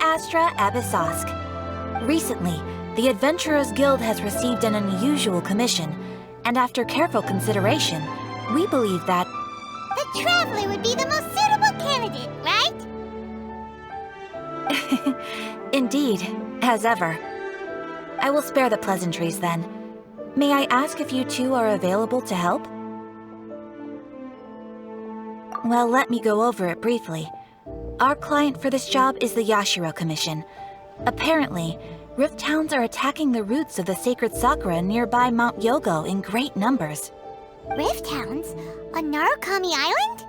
Astra Abyssosk. Recently, the Adventurers Guild has received an unusual commission, and after careful consideration, we believe that the Traveler would be the most suitable candidate, right? Indeed, as ever. I will spare the pleasantries then. May I ask if you two are available to help? Well, let me go over it briefly. Our client for this job is the Yashiro Commission. Apparently, Rift Hounds are attacking the roots of the sacred sakura nearby Mount Yogo in great numbers. Rift Hounds? On Narukami Island?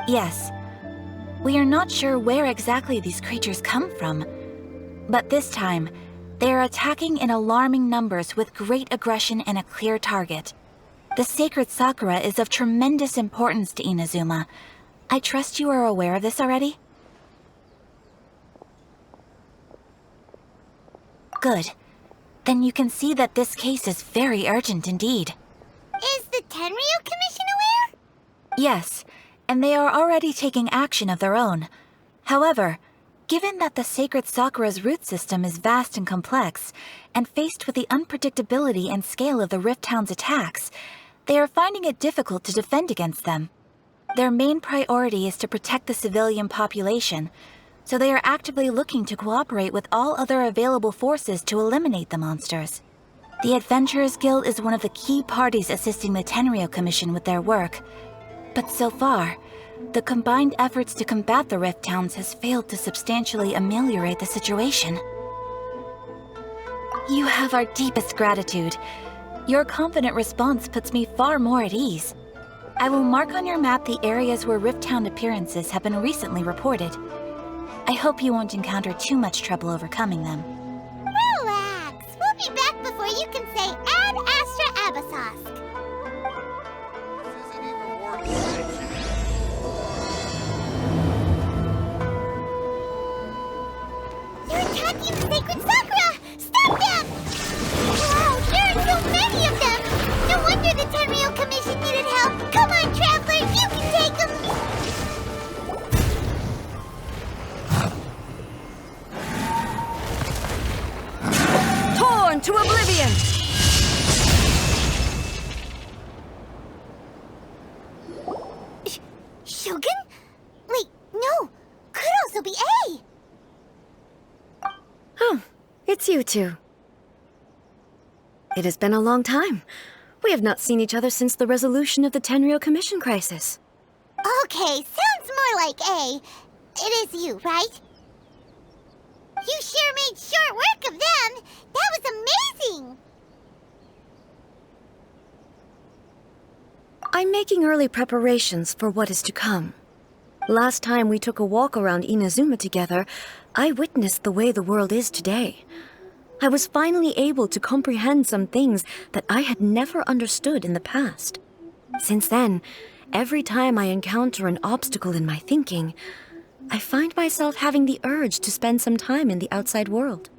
Yes. We are not sure where exactly these creatures come from. But this time, they are attacking in alarming numbers with great aggression and a clear target. The sacred sakura is of tremendous importance to Inazuma. I trust you are aware of this already? Good. Then you can see that this case is very urgent indeed. Is the Tenryu Commission aware? Yes, and they are already taking action of their own. However, given that the sacred sakura's root system is vast and complex, and faced with the unpredictability and scale of the Rift Hound's attacks, they are finding it difficult to defend against them. Their main priority is to protect the civilian population, so they are actively looking to cooperate with all other available forces to eliminate the monsters. The Adventurers Guild is one of the key parties assisting the Tenryu Commission with their work, but so far, the combined efforts to combat the Rift Hounds has failed to substantially ameliorate the situation. You have our deepest gratitude. Your confident response puts me far more at ease. I will mark on your map the areas where Rift Hound appearances have been recently reported. I hope you won't encounter too much trouble overcoming them. Relax! We'll be back before you can say Ad Astra Abyssosk. They're attacking the sacred sakura! Stop them! Wow, there are so many of them! No wonder the Tenryu Commission needed help! Come on, travelers, you can take them! Torn to oblivion! Shogun? Wait, no! Could also be A! Oh, it's you two. It has been a long time. We have not seen each other since the resolution of the Tenryu Commission crisis. Okay, sounds more like A. It is you, right? You sure made short work of them! That was amazing! I'm making early preparations for what is to come. Last time we took a walk around Inazuma together, I witnessed the way the world is today. I was finally able to comprehend some things that I had never understood in the past. Since then, every time I encounter an obstacle in my thinking, I find myself having the urge to spend some time in the outside world.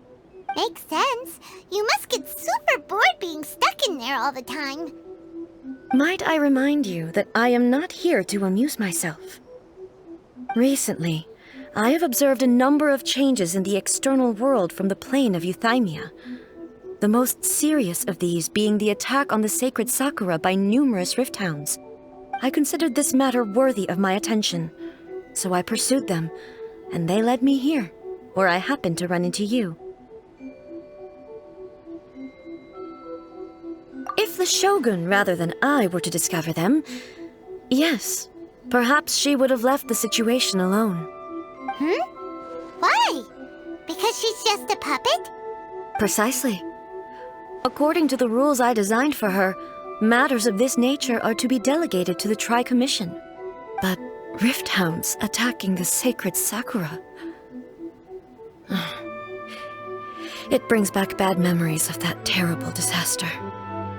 Makes sense. You must get super bored being stuck in there all the time. Might I remind you that I am not here to amuse myself. Recently, I have observed a number of changes in the external world from the plane of Euthymia. The most serious of these being the attack on the sacred sakura by numerous Rift Hounds. I considered this matter worthy of my attention, so I pursued them, and they led me here, where I happened to run into you. If the Shogun rather than I were to discover them, yes, perhaps she would have left the situation alone. Why? Because she's just a puppet? Precisely. According to the rules I designed for her, matters of this nature are to be delegated to the Tri-Commission. But Rift Hounds attacking the sacred sakura... It brings back bad memories of that terrible disaster.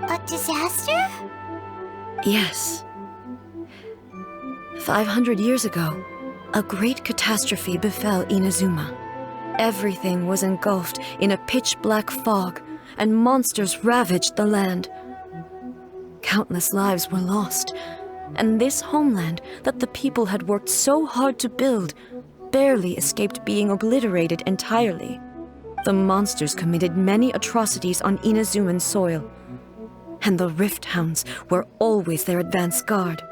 A disaster? Yes. 500 years ago, a great catastrophe befell Inazuma. Everything was engulfed in a pitch-black fog, and monsters ravaged the land. Countless lives were lost, and this homeland that the people had worked so hard to build barely escaped being obliterated entirely. The monsters committed many atrocities on Inazuman soil, and the Rift Hounds were always their advance guard.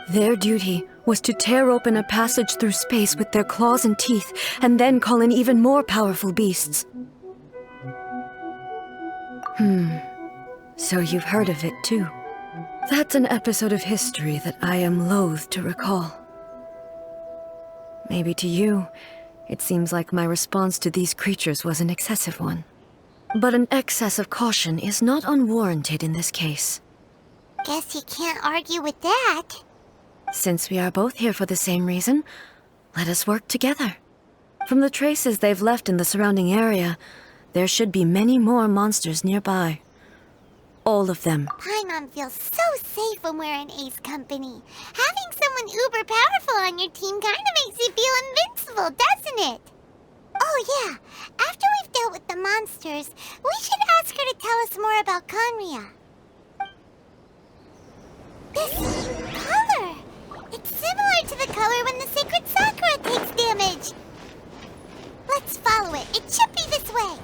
Their duty was to tear open a passage through space with their claws and teeth, and then call in even more powerful beasts. So you've heard of it too. That's an episode of history that I am loath to recall. Maybe to you, it seems like my response to these creatures was an excessive one. But an excess of caution is not unwarranted in this case. Guess you can't argue with that. Since we are both here for the same reason, let us work together. From the traces they've left in the surrounding area, there should be many more monsters nearby. All of them. Paimon feels so safe when we're in Ace company. Having someone uber powerful on your team kind of makes you feel invincible, doesn't it? Oh yeah, after we've dealt with the monsters, we should ask her to tell us more about Conria. This color! It's similar to the color when the sacred Sakura takes damage. Let's follow it. It should be this way.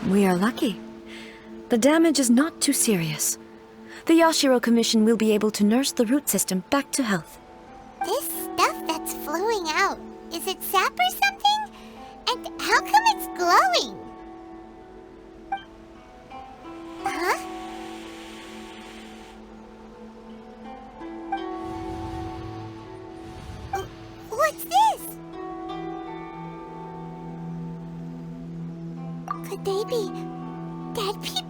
We are lucky. The damage is not too serious. The Yashiro Commission will be able to nurse the root system back to health. This stuff that's flowing out, is it sap or something? And how come it's glowing? Huh? What's this? Could they be dead people?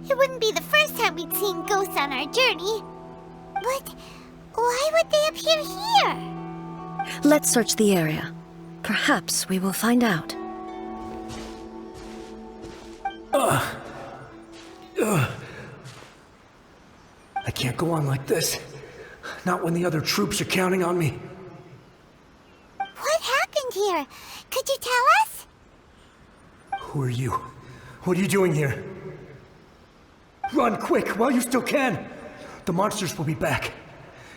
It wouldn't be the first time we'd seen ghosts on our journey. But why would they appear here? Let's search the area. Perhaps we will find out. I can't go on like this. Not when the other troops are counting on me. What happened here? Could you tell us? Who are you? What are you doing here? Run quick while you still can! The monsters will be back.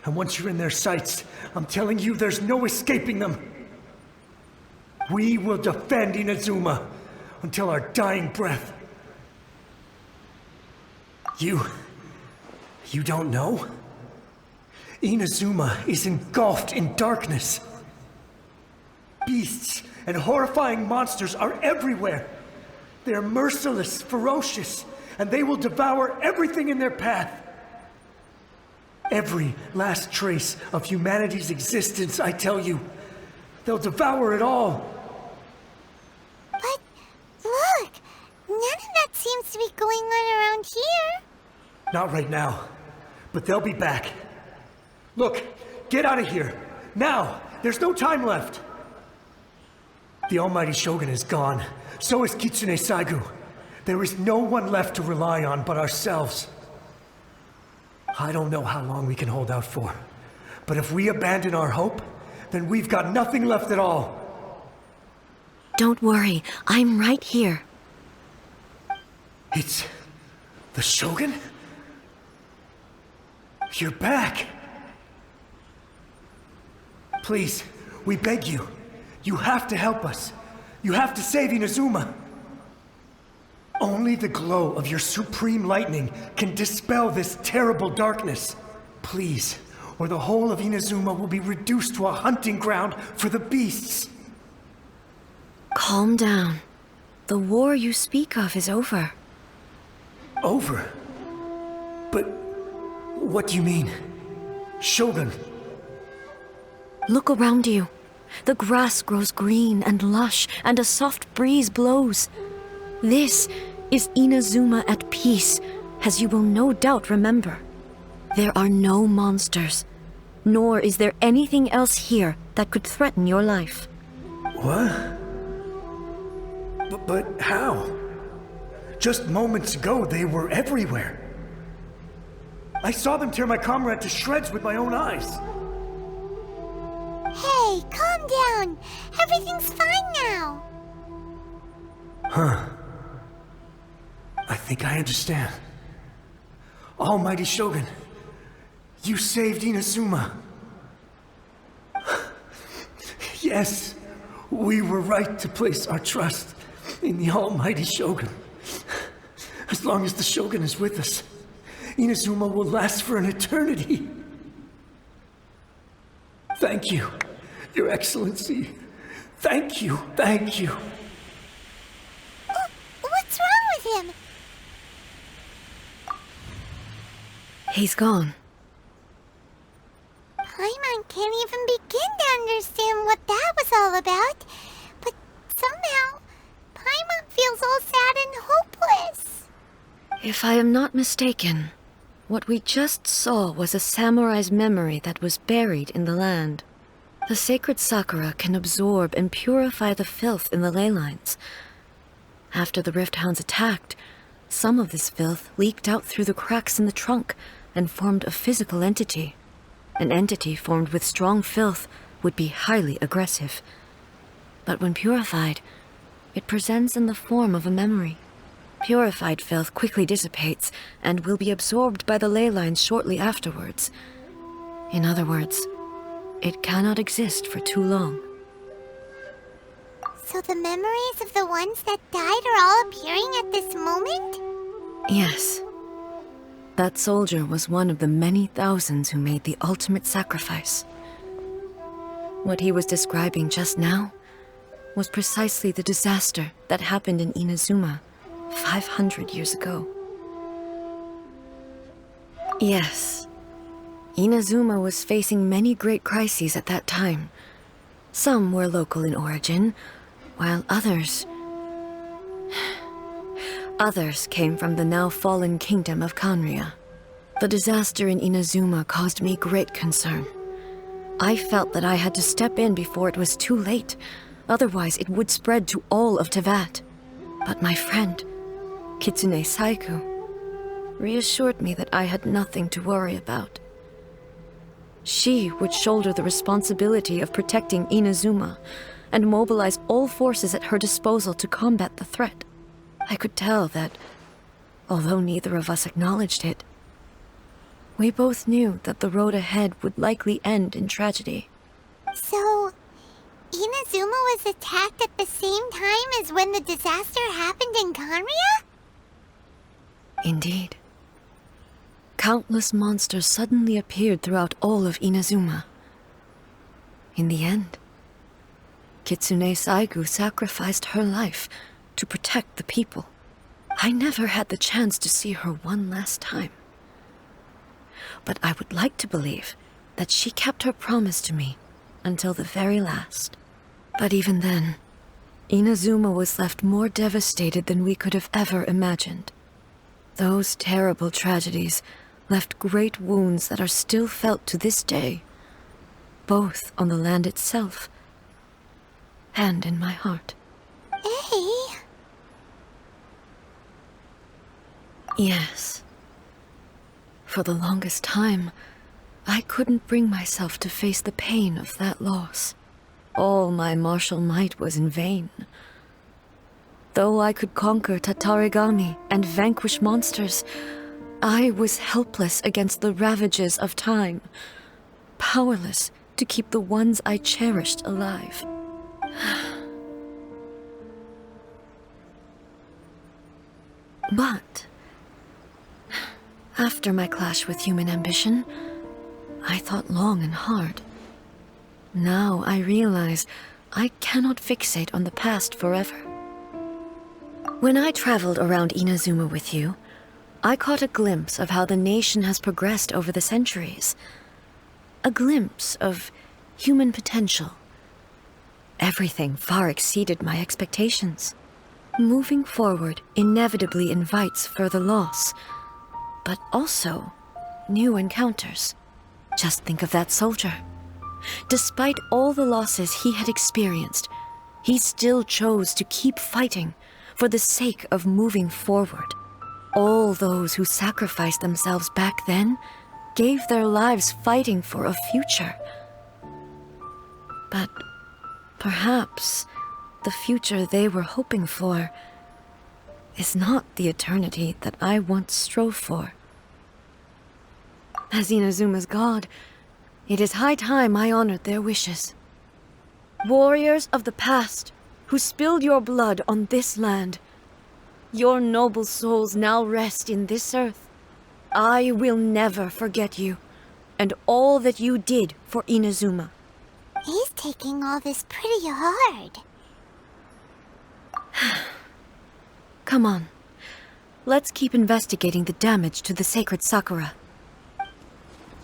And once you're in their sights, I'm telling you there's no escaping them. We will defend Inazuma until our dying breath. You don't know? Inazuma is engulfed in darkness. Beasts and horrifying monsters are everywhere. They're merciless, ferocious, and they will devour everything in their path. Every last trace of humanity's existence, I tell you. They'll devour it all. But look, none of that seems to be going on around here. Not right now, but they'll be back. Look, get out of here. Now! There's no time left! The almighty Shogun is gone. So is Kitsune Saigu. There is no one left to rely on but ourselves. I don't know how long we can hold out for. But if we abandon our hope, then we've got nothing left at all. Don't worry, I'm right here. It's the Shogun? You're back! Please, we beg you. You have to help us. You have to save Inazuma. Only the glow of your supreme lightning can dispel this terrible darkness. Please, or the whole of Inazuma will be reduced to a hunting ground for the beasts. Calm down. The war you speak of is over. Over? But what do you mean? Shogun? Look around you. The grass grows green and lush, and a soft breeze blows. This is Inazuma at peace, as you will no doubt remember. There are no monsters, nor is there anything else here that could threaten your life. What? But how? Just moments ago, they were everywhere. I saw them tear my comrade to shreds with my own eyes. Hey, calm down. Everything's fine now. I think I understand. Almighty Shogun, you saved Inazuma. Yes, we were right to place our trust in the Almighty Shogun. As long as the Shogun is with us, Inazuma will last for an eternity. Thank you, Your Excellency. Thank you, thank you. What's wrong with him? He's gone. Paimon can't even begin to understand what that was all about. But somehow, Paimon feels all sad and hopeless. If I am not mistaken, what we just saw was a samurai's memory that was buried in the land. The sacred sakura can absorb and purify the filth in the ley lines. After the Rift Hounds attacked, some of this filth leaked out through the cracks in the trunk and formed a physical entity. An entity formed with strong filth would be highly aggressive. But when purified, it presents in the form of a memory. Purified filth quickly dissipates and will be absorbed by the ley lines shortly afterwards. In other words, it cannot exist for too long. So the memories of the ones that died are all appearing at this moment? Yes. That soldier was one of the many thousands who made the ultimate sacrifice. What he was describing just now was precisely the disaster that happened in Inazuma 500 years ago. Yes. Inazuma was facing many great crises at that time. Some were local in origin, while others came from the now fallen kingdom of Kanria. The disaster in Inazuma caused me great concern. I felt that I had to step in before it was too late, otherwise it would spread to all of Teyvat. But my friend, Kitsune Saiku, reassured me that I had nothing to worry about. She would shoulder the responsibility of protecting Inazuma and mobilize all forces at her disposal to combat the threat. I could tell that, although neither of us acknowledged it, we both knew that the road ahead would likely end in tragedy. So, Inazuma was attacked at the same time as when the disaster happened in Kanria? Indeed. Countless monsters suddenly appeared throughout all of Inazuma. In the end, Kitsune Saigu sacrificed her life to protect the people. I never had the chance to see her one last time. But I would like to believe that she kept her promise to me until the very last. But even then, Inazuma was left more devastated than we could have ever imagined. Those terrible tragedies left great wounds that are still felt to this day, both on the land itself and in my heart. Hey. Yes. For the longest time, I couldn't bring myself to face the pain of that loss. All my martial might was in vain. Though I could conquer Tatarigami and vanquish monsters, I was helpless against the ravages of time, powerless to keep the ones I cherished alive. But after my clash with human ambition, I thought long and hard. Now I realize I cannot fixate on the past forever. When I traveled around Inazuma with you, I caught a glimpse of how the nation has progressed over the centuries. A glimpse of human potential. Everything far exceeded my expectations. Moving forward inevitably invites further loss, but also new encounters. Just think of that soldier. Despite all the losses he had experienced, he still chose to keep fighting for the sake of moving forward. All those who sacrificed themselves back then gave their lives fighting for a future. But perhaps the future they were hoping for is not the eternity that I once strove for. As Inazuma's god, it is high time I honored their wishes. Warriors of the past, who spilled your blood on this land, your noble souls now rest in this earth. I will never forget you, and all that you did for Inazuma. He's taking all this pretty hard. Come on. Let's keep investigating the damage to the sacred Sakura.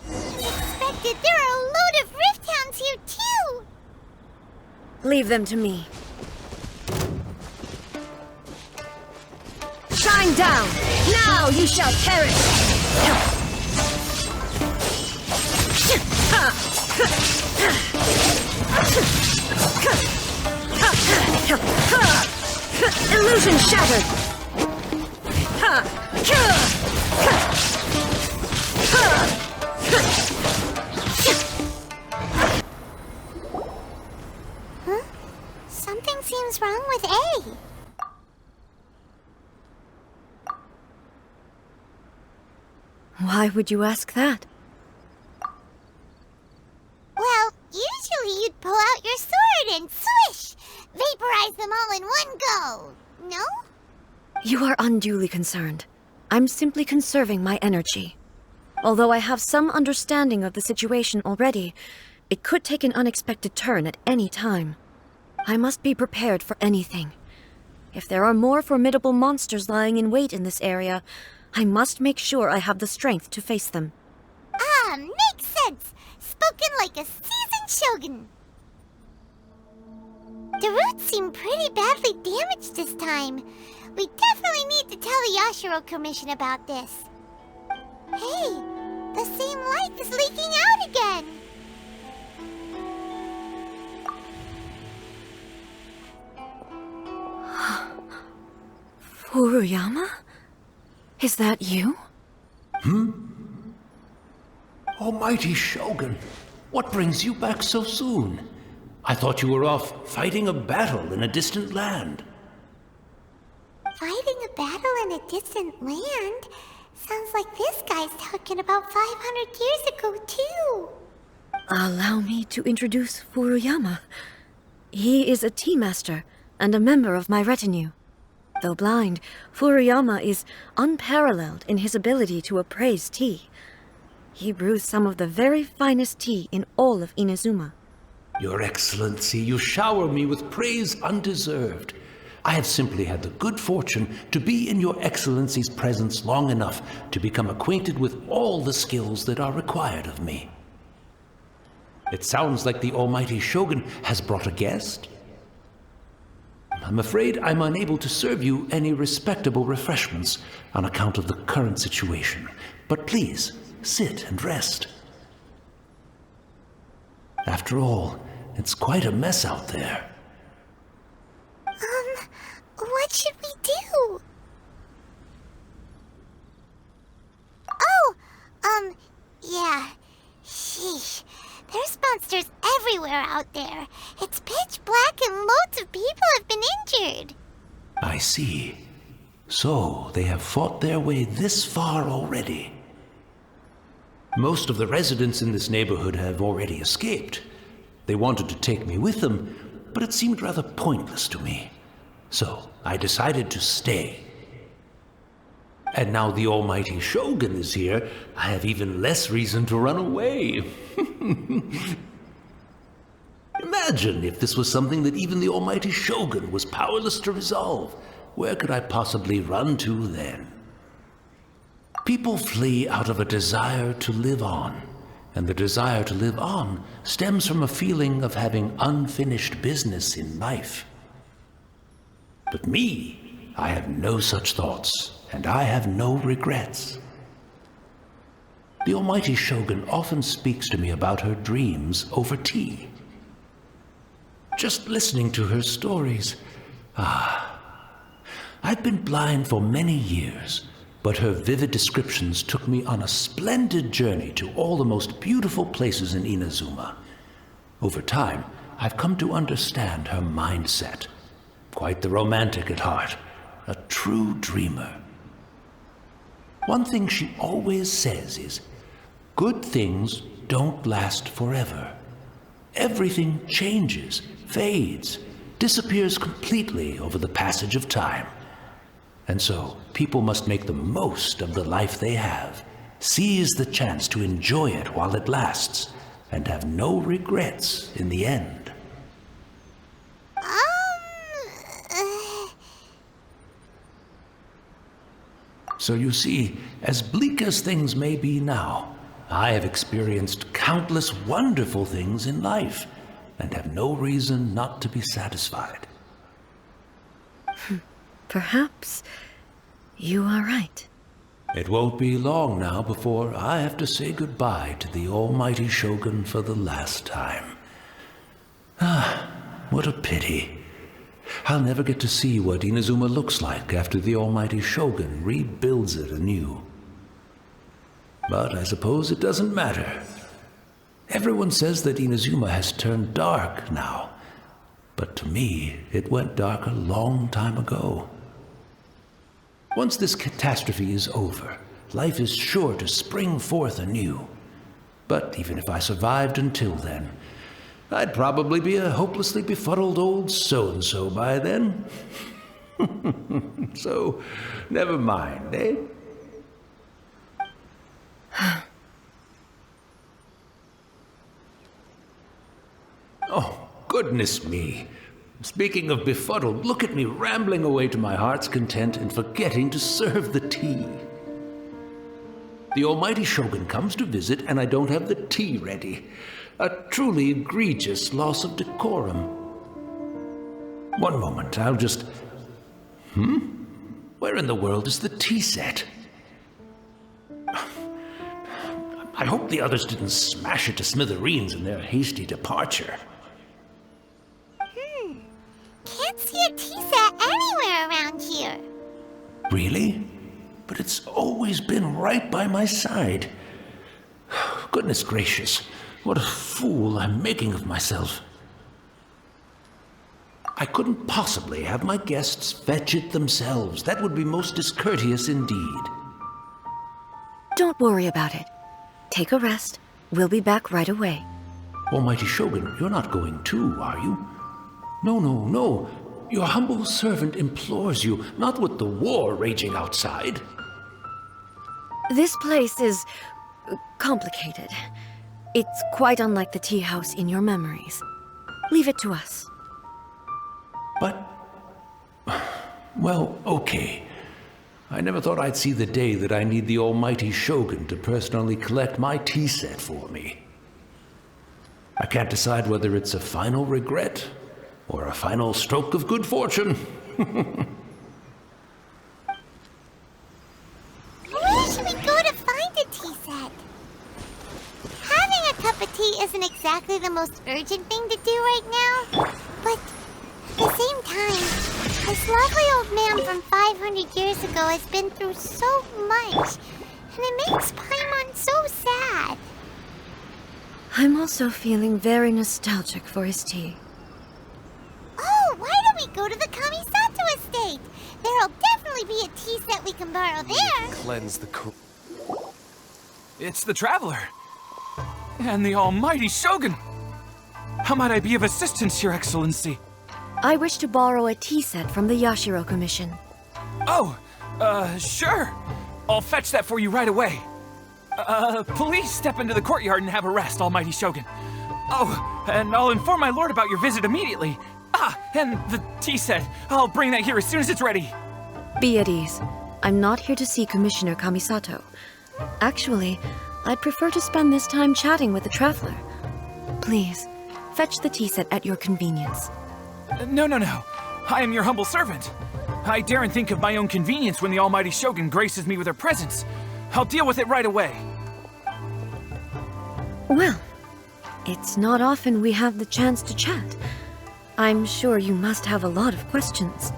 Unexpected, there are a load of rift hounds here too! Leave them to me. Shine down! Now you shall perish! Illusion shattered! Huh? Something seems wrong with A. Why would you ask that? Well, usually you'd pull out your sword and swish! Vaporize them all in one go, no? You are unduly concerned. I'm simply conserving my energy. Although I have some understanding of the situation already, it could take an unexpected turn at any time. I must be prepared for anything. If there are more formidable monsters lying in wait in this area, I must make sure I have the strength to face them. Ah, makes sense! Spoken like a seasoned shogun! The roots seem pretty badly damaged this time. We definitely need to tell the Yashiro Commission about this. Hey, the same light is leaking out again! Furuyama? Is that you? Almighty Shogun, what brings you back so soon? I thought you were off fighting a battle in a distant land. Fighting a battle in a distant land? Sounds like this guy's talking about 500 years ago, too. Allow me to introduce Furuyama. He is a tea master and a member of my retinue. Though blind, Furuyama is unparalleled in his ability to appraise tea. He brews some of the very finest tea in all of Inazuma. Your Excellency, you shower me with praise undeserved. I have simply had the good fortune to be in Your Excellency's presence long enough to become acquainted with all the skills that are required of me. It sounds like the Almighty Shogun has brought a guest. I'm afraid I'm unable to serve you any respectable refreshments on account of the current situation. But please, sit and rest. After all, it's quite a mess out there. What should we do? Oh, yeah. Sheesh. There's monsters everywhere out there. It's pitch black and loads of people have been injured. I see. So, they have fought their way this far already. Most of the residents in this neighborhood have already escaped. They wanted to take me with them, but it seemed rather pointless to me. So, I decided to stay. And now the Almighty Shogun is here, I have even less reason to run away. Imagine if this was something that even the Almighty Shogun was powerless to resolve. Where could I possibly run to then? People flee out of a desire to live on, and the desire to live on stems from a feeling of having unfinished business in life. But me, I have no such thoughts, and I have no regrets. The Almighty Shogun often speaks to me about her dreams over tea. Just listening to her stories, I've been blind for many years, but her vivid descriptions took me on a splendid journey to all the most beautiful places in Inazuma. Over time, I've come to understand her mindset. Quite the romantic at heart, a true dreamer. One thing she always says is, good things don't last forever. Everything changes, fades, disappears completely over the passage of time. And so, people must make the most of the life they have, seize the chance to enjoy it while it lasts, and have no regrets in the end. So you see, as bleak as things may be now, I have experienced countless wonderful things in life, and have no reason not to be satisfied. Perhaps you are right. It won't be long now before I have to say goodbye to the almighty Shogun for the last time. Ah, what a pity. I'll never get to see what Inazuma looks like after the almighty Shogun rebuilds it anew. But I suppose it doesn't matter. Everyone says that Inazuma has turned dark now, but to me, it went dark a long time ago. Once this catastrophe is over, life is sure to spring forth anew. But even if I survived until then, I'd probably be a hopelessly befuddled old so-and-so by then. So, never mind, eh? Oh, goodness me. Speaking of befuddled, look at me rambling away to my heart's content and forgetting to serve the tea. The almighty Shogun comes to visit and I don't have the tea ready. A truly egregious loss of decorum. One moment, I'll just... Where in the world is the tea set? I hope the others didn't smash it to smithereens in their hasty departure. Can't see a tea set anywhere around here. Really? But it's always been right by my side. Goodness gracious, what a fool I'm making of myself. I couldn't possibly have my guests fetch it themselves. That would be most discourteous indeed. Don't worry about it. Take a rest. We'll be back right away. Almighty Shogun, you're not going too, are you? No, no, no. Your humble servant implores you, not with the war raging outside. This place is complicated. It's quite unlike the tea house in your memories. Leave it to us. But... well, okay. I never thought I'd see the day that I need the almighty Shogun to personally collect my tea set for me. I can't decide whether it's a final regret or a final stroke of good fortune. Where should we go to find a tea set? Having a cup of tea isn't exactly the most urgent thing to do right now, but at the same time, this lovely old man from 500 years ago has been through so much, and it makes Paimon so sad. I'm also feeling very nostalgic for his tea. Oh, why don't we go to the Kamisato estate? There'll definitely be a tea set we can borrow there. Cleanse the It's the Traveler! And the almighty Shogun! How might I be of assistance, Your Excellency? I wish to borrow a tea set from the Yashiro Commission. Oh, sure. I'll fetch that for you right away. Please step into the courtyard and have a rest, almighty Shogun. Oh, and I'll inform my lord about your visit immediately. Ah, and the tea set. I'll bring that here as soon as it's ready. Be at ease. I'm not here to see Commissioner Kamisato. Actually, I'd prefer to spend this time chatting with the Traveler. Please, fetch the tea set at your convenience. No. I am your humble servant. I daren't think of my own convenience when the almighty Shogun graces me with her presence. I'll deal with it right away. Well, it's not often we have the chance to chat. I'm sure you must have a lot of questions.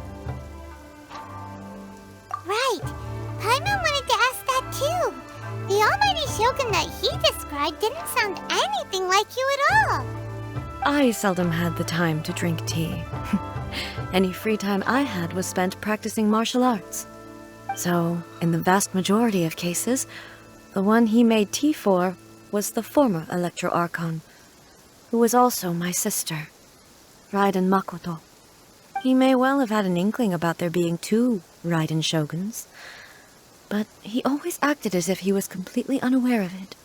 Right. Paimon wanted to ask that too. The almighty Shogun that he described didn't sound anything like you at all. I seldom had the time to drink tea. Any free time I had was spent practicing martial arts. So, in the vast majority of cases, the one he made tea for was the former Electro Archon, who was also my sister, Raiden Makoto. He may well have had an inkling about there being two Raiden Shoguns, but he always acted as if he was completely unaware of it.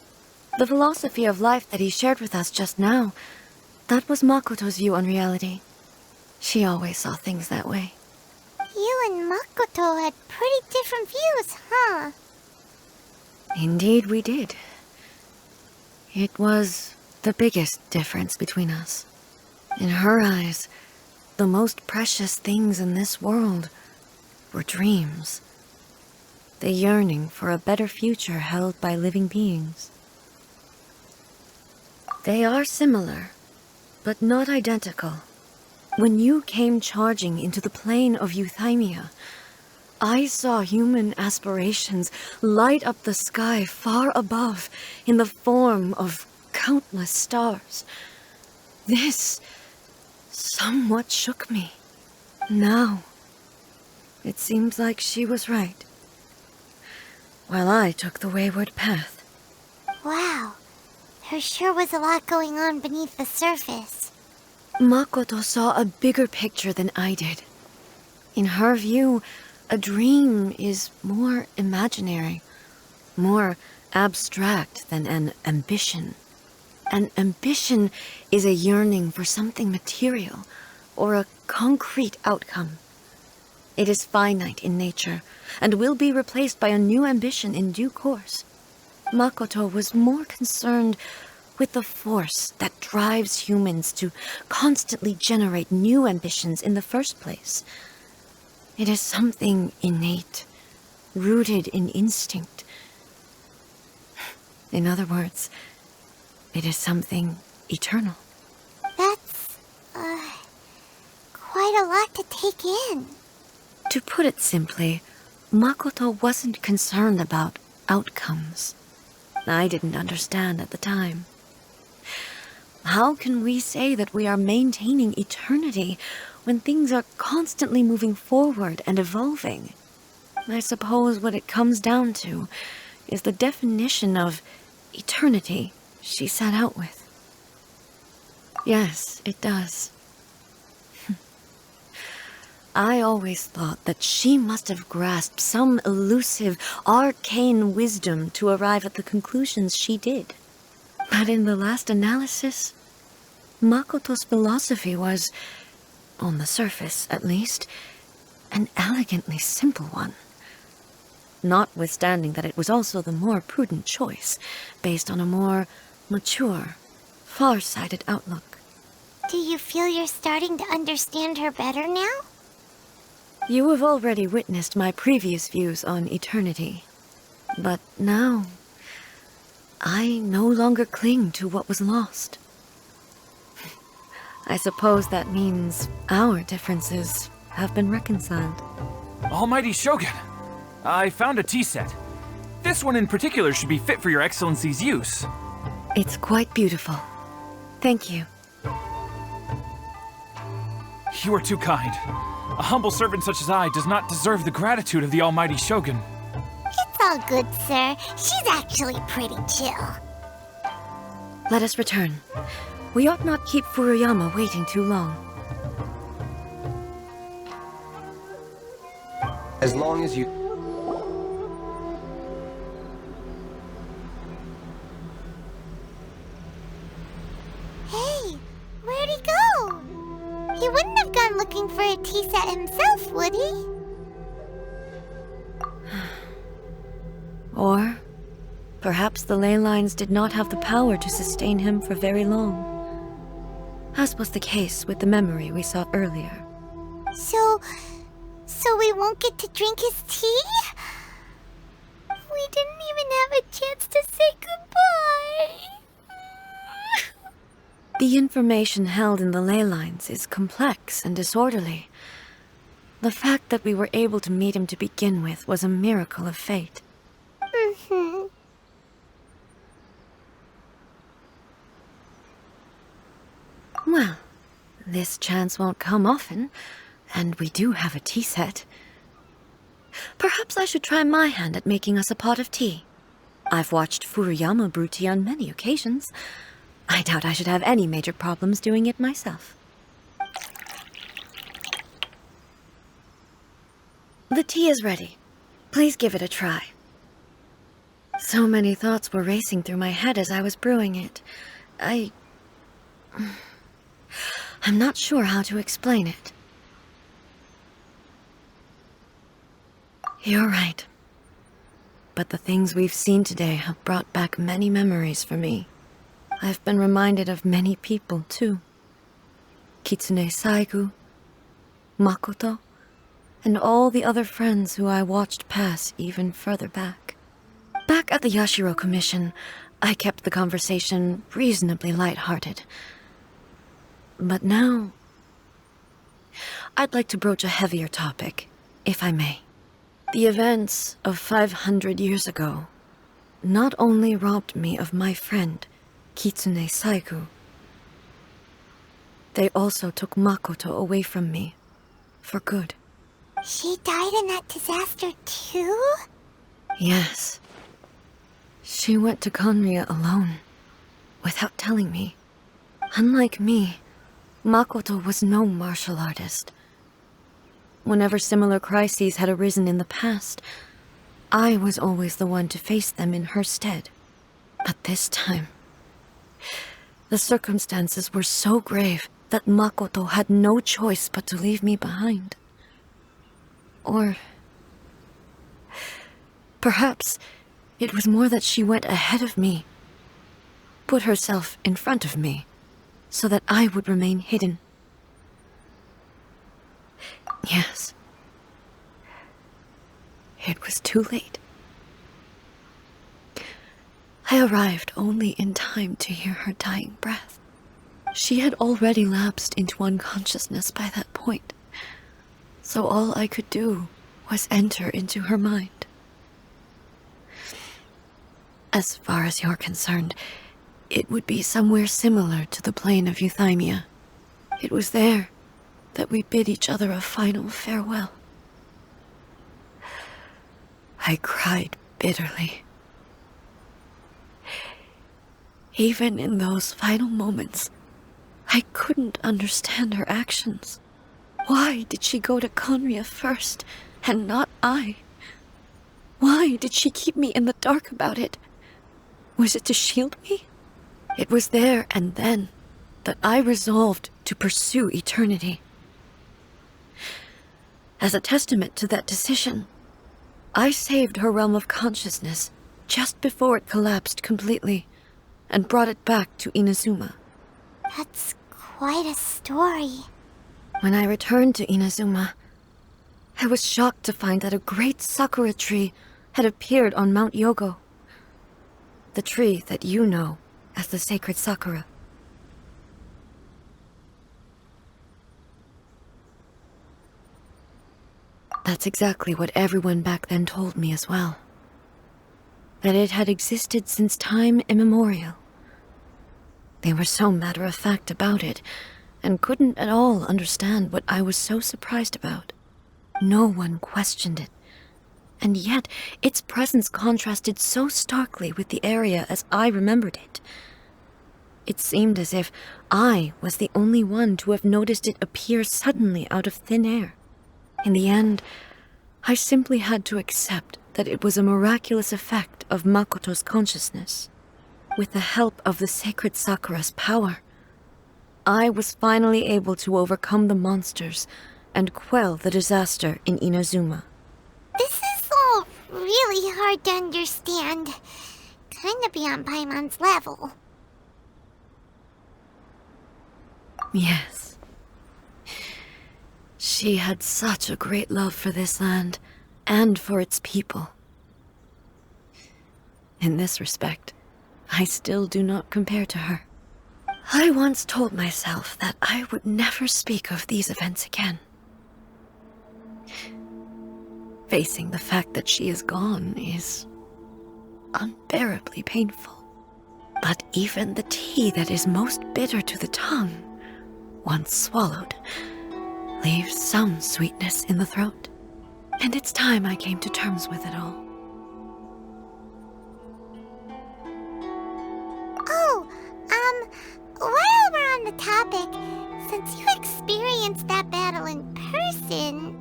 The philosophy of life that he shared with us just now, that was Makoto's view on reality. She always saw things that way. You and Makoto had pretty different views, huh? Indeed we did. It was the biggest difference between us. In her eyes, the most precious things in this world were dreams. The yearning for a better future held by living beings. They are similar, but not identical. When you came charging into the plane of Euthymia, I saw human aspirations light up the sky far above in the form of countless stars. This somewhat shook me. Now, it seems like she was right, while I took the wayward path. Wow, there sure was a lot going on beneath the surface. Makoto saw a bigger picture than I did. In her view, a dream is more imaginary, more abstract than an ambition. An ambition is a yearning for something material or a concrete outcome. It is finite in nature and will be replaced by a new ambition in due course. Makoto was more concerned with the force that drives humans to constantly generate new ambitions in the first place. It is something innate, rooted in instinct. In other words, it is something eternal. That's, quite a lot to take in. To put it simply, Makoto wasn't concerned about outcomes. I didn't understand at the time. How can we say that we are maintaining eternity when things are constantly moving forward and evolving? I suppose what it comes down to is the definition of eternity she set out with. Yes, it does. I always thought that she must have grasped some elusive, arcane wisdom to arrive at the conclusions she did. But in the last analysis, Makoto's philosophy was, on the surface at least, an elegantly simple one. Notwithstanding that it was also the more prudent choice, based on a more mature, far-sighted outlook. Do you feel you're starting to understand her better now? You have already witnessed my previous views on eternity. But now, I no longer cling to what was lost. I suppose that means our differences have been reconciled. Almighty Shogun, I found a tea set. This one in particular should be fit for your Excellency's use. It's quite beautiful. Thank you. You are too kind. A humble servant such as I does not deserve the gratitude of the Almighty Shogun. It's all good, sir. She's actually pretty chill. Let us return. We ought not keep Furuyama waiting too long. As long as you... Hey, where'd he go? He wouldn't have gone looking for a tea set himself, would he? Or perhaps the ley lines did not have the power to sustain him for very long, as was the case with the memory we saw earlier. So we won't get to drink his tea? We didn't even have a chance to say goodbye. The information held in the ley lines is complex and disorderly. The fact that we were able to meet him to begin with was a miracle of fate. Mm-hmm. Well, this chance won't come often, And we do have a tea set. Perhaps I should try my hand at making us a pot of tea. I've watched Furuyama brew tea on many occasions. I doubt I should have any major problems doing it myself. The tea is ready. Please give it a try. So many thoughts were racing through my head as I was brewing it. I'm not sure how to explain it. You're right. But the things we've seen today have brought back many memories for me. I've been reminded of many people, too. Kitsune Saigu, Makoto, and all the other friends who I watched pass even further back. Back at the Yashiro Commission, I kept the conversation reasonably light-hearted. But now, I'd like to broach a heavier topic, if I may. The events of 500 years ago not only robbed me of my friend, Kitsune Saigu, they also took Makoto away from me, for good. She died in that disaster too? Yes. She went to Conria alone, without telling me. Unlike me, Makoto was no martial artist. Whenever similar crises had arisen in the past, I was always the one to face them in her stead. But this time, the circumstances were so grave that Makoto had no choice but to leave me behind. Or perhaps it was more that she went ahead of me, put herself in front of me, so that I would remain hidden. Yes. It was too late. I arrived only in time to hear her dying breath. She had already lapsed into unconsciousness by that point, so all I could do was enter into her mind. As far as you're concerned, it would be somewhere similar to the plane of Euthymia. It was there that we bid each other a final farewell. I cried bitterly. Even in those final moments, I couldn't understand her actions. Why did she go to Conria first, and not I? Why did she keep me in the dark about it? Was it to shield me? It was there and then that I resolved to pursue eternity. As a testament to that decision, I saved her realm of consciousness just before it collapsed completely, and brought it back to Inazuma. That's quite a story. When I returned to Inazuma, I was shocked to find that a great sakura tree had appeared on Mount Yogo. The tree that you know as the sacred sakura. That's exactly what everyone back then told me as well. That it had existed since time immemorial. They were so matter-of-fact about it, and couldn't at all understand what I was so surprised about. No one questioned it, and yet its presence contrasted so starkly with the area as I remembered it. It seemed as if I was the only one to have noticed it appear suddenly out of thin air. In the end, I simply had to accept that it was a miraculous effect of Makoto's consciousness. With the help of the sacred sakura's power, I was finally able to overcome the monsters and quell the disaster in Inazuma. This is all really hard to understand. Kinda beyond Paimon's level. Yes. She had such a great love for this land, and for its people. In this respect, I still do not compare to her. I once told myself that I would never speak of these events again. Facing the fact that she is gone is unbearably painful. But even the tea that is most bitter to the tongue, once swallowed, leaves some sweetness in the throat. And it's time I came to terms with it all. Oh, while we're on the topic, since you experienced that battle in person...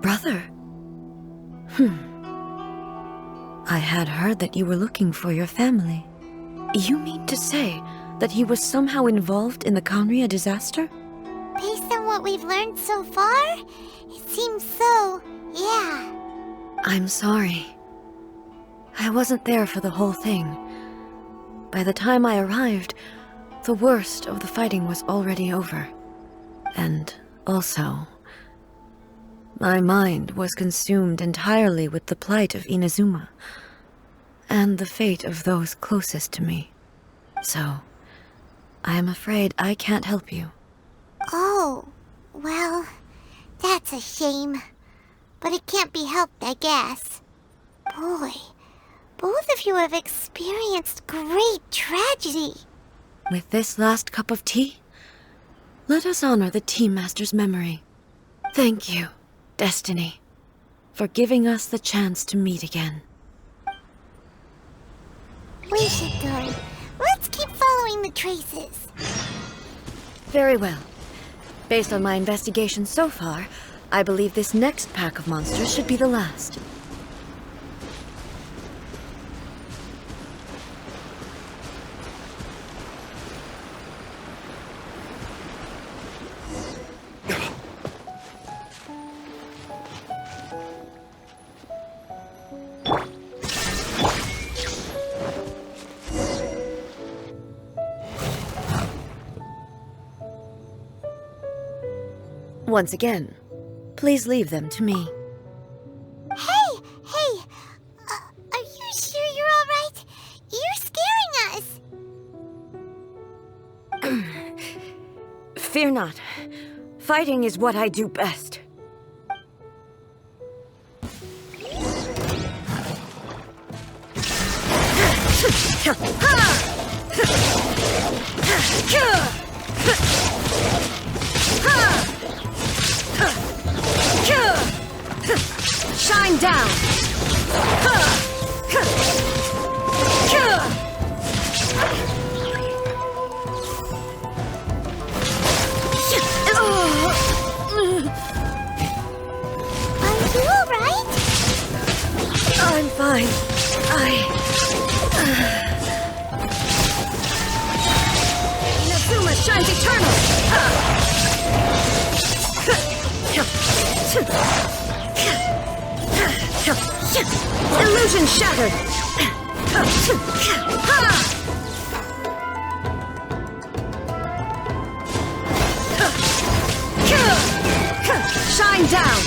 Brother? I had heard that you were looking for your family. You mean to say that he was somehow involved in the Conria disaster? Based on what we've learned so far, it seems so, yeah. I'm sorry. I wasn't there for the whole thing. By the time I arrived, the worst of the fighting was already over. And also, my mind was consumed entirely with the plight of Inazuma, and the fate of those closest to me. So, I am afraid I can't help you. Oh, well, that's a shame. But it can't be helped, I guess. Boy, both of you have experienced great tragedy. With this last cup of tea, let us honor the Tea Master's memory. Thank you, Destiny, for giving us the chance to meet again. We should go. Let's keep following the traces. Very well. Based on my investigation so far, I believe this next pack of monsters should be the last. Once again, please leave them to me. Hey! Are you sure you're all right? You're scaring us! Fear not. Fighting is what I do best. Shine down! Are you alright? I'm fine. Inazuma shines eternal! Illusion shattered! Shine down!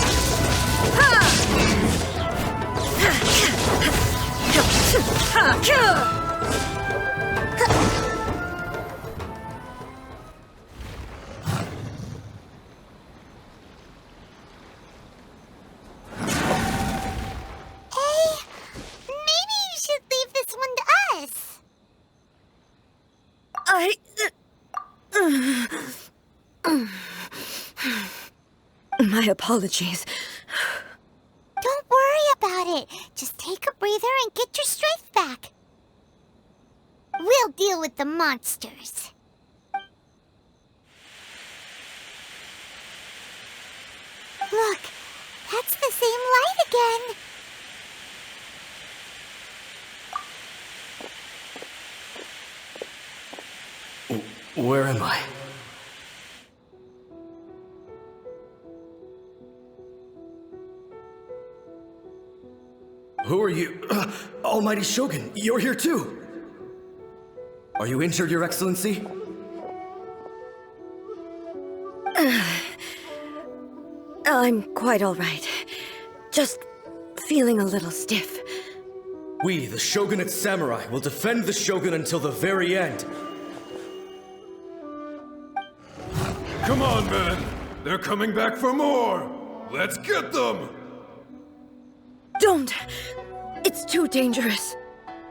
My apologies. Don't worry about it. Just take a breather and get your strength back. We'll deal with the monsters. Look, that's the same light again. Where am I? Who are you? Almighty Shogun, you're here too! Are you injured, Your Excellency? I'm quite all right. Just feeling a little stiff. We, the Shogunate Samurai, will defend the Shogun until the very end. Come on, men! They're coming back for more! Let's get them! Don't! It's too dangerous.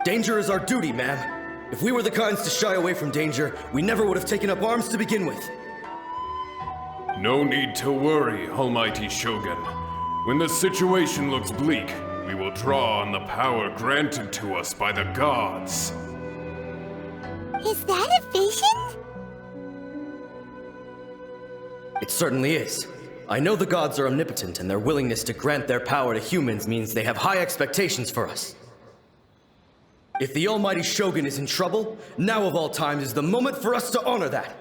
Danger is our duty, ma'am. If we were the kinds to shy away from danger, we never would have taken up arms to begin with. No need to worry, Almighty Shogun. When the situation looks bleak, we will draw on the power granted to us by the gods. Is that a vision? It certainly is. I know the gods are omnipotent, and their willingness to grant their power to humans means they have high expectations for us. If the Almighty Shogun is in trouble, now of all times is the moment for us to honor that.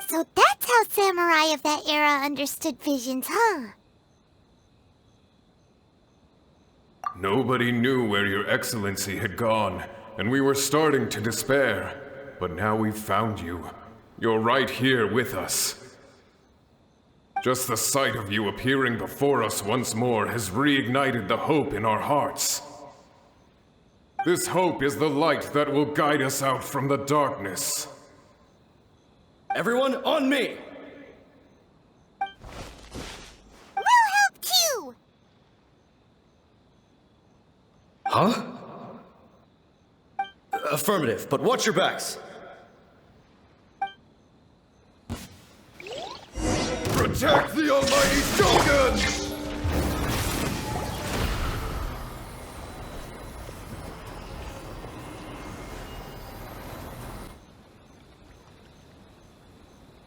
So that's how samurai of that era understood visions, huh? Nobody knew where your excellency had gone, and we were starting to despair. But now we've found you. You're right here with us. Just the sight of you appearing before us once more has reignited the hope in our hearts. This hope is the light that will guide us out from the darkness. Everyone, on me! We'll help too! Huh? Affirmative, but watch your backs. Protect the Almighty Shogun!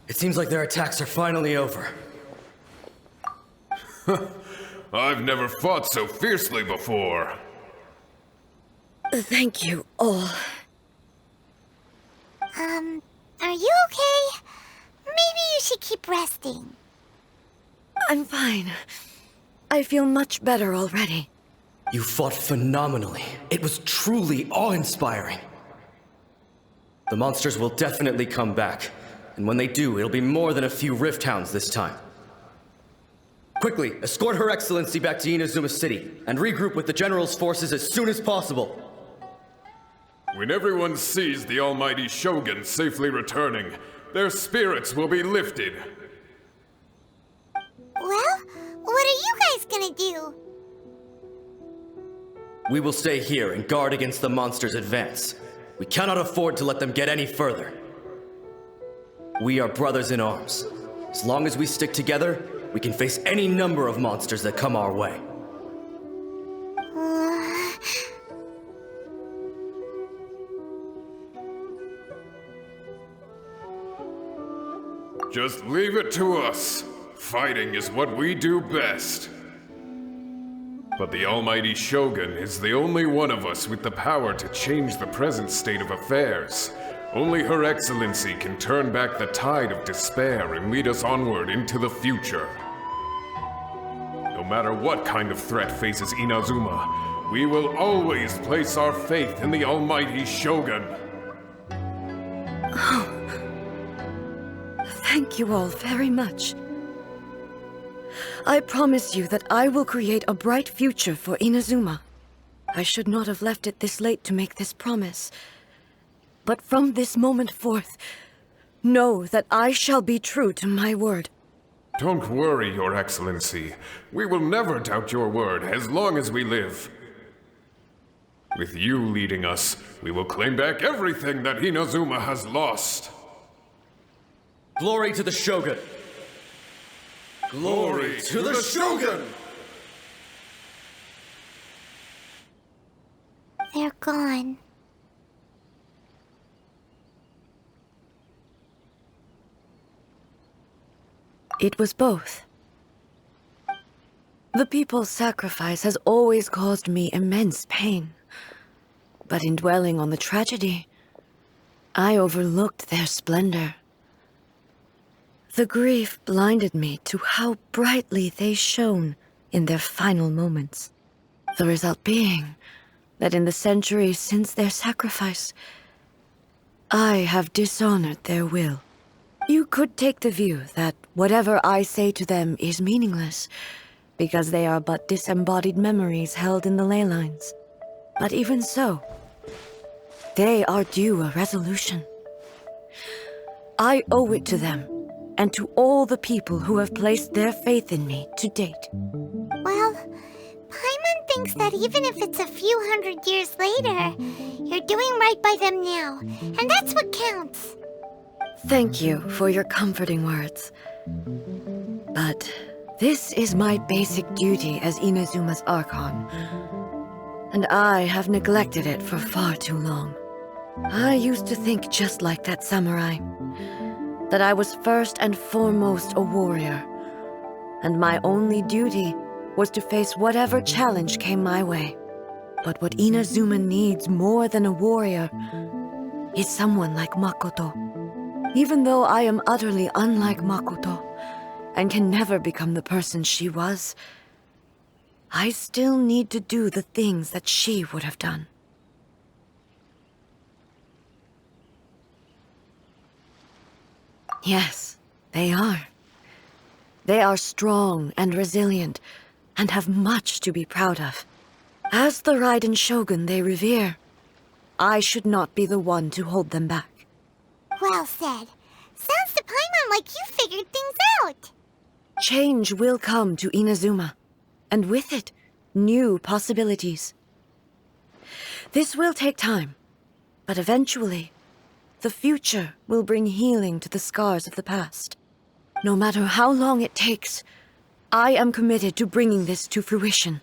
It seems like their attacks are finally over. I've never fought so fiercely before. Thank you all. Are you okay? Maybe you should keep resting. I'm fine. I feel much better already. You fought phenomenally. It was truly awe-inspiring. The monsters will definitely come back. And when they do, it'll be more than a few Rift Hounds this time. Quickly, escort Her Excellency back to Inazuma City, and regroup with the General's forces as soon as possible. When everyone sees the Almighty Shogun safely returning, their spirits will be lifted. Well, what are you guys gonna do? We will stay here and guard against the monsters' advance. We cannot afford to let them get any further. We are brothers in arms. As long as we stick together, we can face any number of monsters that come our way. Just leave it to us. Fighting is what we do best. But the Almighty Shogun is the only one of us with the power to change the present state of affairs. Only Her Excellency can turn back the tide of despair and lead us onward into the future. No matter what kind of threat faces Inazuma, we will always place our faith in the Almighty Shogun. Oh. Thank you all very much. I promise you that I will create a bright future for Inazuma. I should not have left it this late to make this promise. But from this moment forth, know that I shall be true to my word. Don't worry, Your Excellency. We will never doubt your word as long as we live. With you leading us, we will claim back everything that Inazuma has lost. Glory to the Shogun! Glory to the Shogun! They're gone. It was both. The people's sacrifice has always caused me immense pain. But in dwelling on the tragedy, I overlooked their splendor. The grief blinded me to how brightly they shone in their final moments. The result being that in the centuries since their sacrifice, I have dishonored their will. You could take the view that whatever I say to them is meaningless, because they are but disembodied memories held in the ley lines. But even so, they are due a resolution. I owe it to them, and to all the people who have placed their faith in me to date. Well, Paimon thinks that even if it's a few hundred years later, you're doing right by them now, and that's what counts. Thank you for your comforting words. But this is my basic duty as Inazuma's Archon, and I have neglected it for far too long. I used to think just like that samurai, that I was first and foremost a warrior, and my only duty was to face whatever challenge came my way. But what Inazuma needs more than a warrior is someone like Makoto. Even though I am utterly unlike Makoto, and can never become the person she was, I still need to do the things that she would have done. Yes, they are. They are strong and resilient, and have much to be proud of. As the Raiden Shogun they revere, I should not be the one to hold them back. Well said. Sounds to Paimon like you figured things out. Change will come to Inazuma, and with it, new possibilities. This will take time, but eventually, the future will bring healing to the scars of the past. No matter how long it takes, I am committed to bringing this to fruition.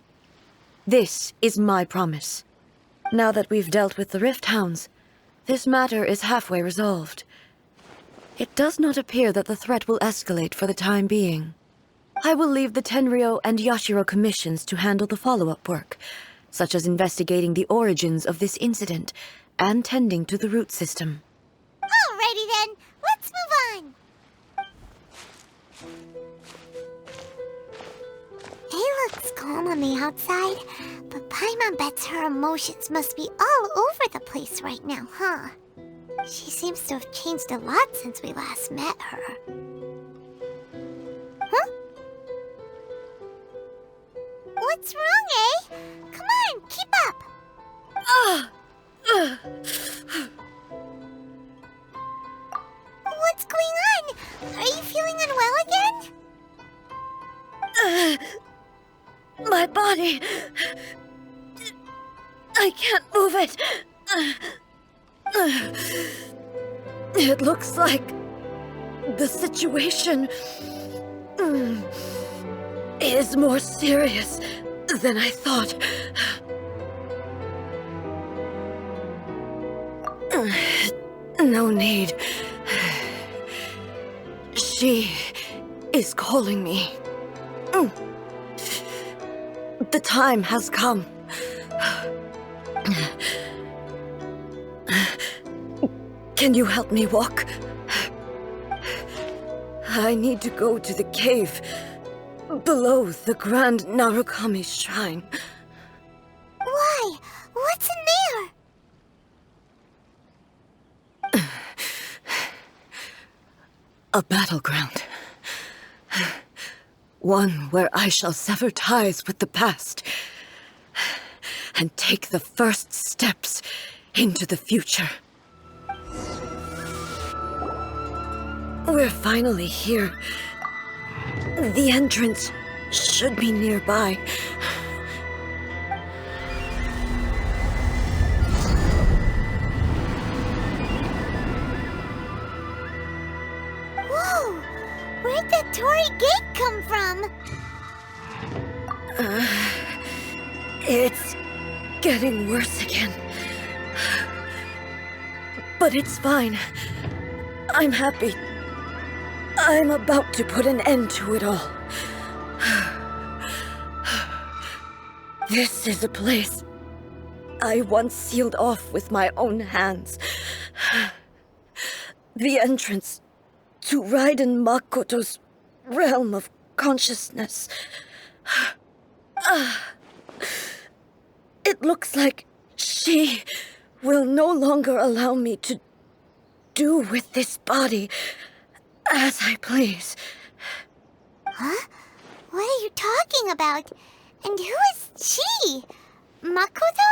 This is my promise. Now that we've dealt with the Rift Hounds, this matter is halfway resolved. It does not appear that the threat will escalate for the time being. I will leave the Tenryo and Yashiro commissions to handle the follow-up work, such as investigating the origins of this incident and tending to the root system. Alrighty then, let's move on. He looks calm on the outside, but Paimon bets her emotions must be all over the place right now, huh? She seems to have changed a lot since we last met her. Huh? What's wrong, eh? Come on, keep up! What's going on? Are you feeling unwell again? My body... I can't move it. It looks like the situation is more serious than I thought. No need. She is calling me. The time has come. Can you help me walk? I need to go to the cave below the Grand Narukami Shrine. Why? What's in there? A battleground. One where I shall sever ties with the past and take the first steps into the future. We're finally here. The entrance should be nearby. Whoa! Where'd that Torii gate come from? It's getting worse again. But it's fine. I'm happy. I'm about to put an end to it all. This is a place I once sealed off with my own hands. The entrance to Raiden Makoto's realm of consciousness. It looks like she will no longer allow me to do with this body as I please. Huh? What are you talking about? And who is she? Makoto?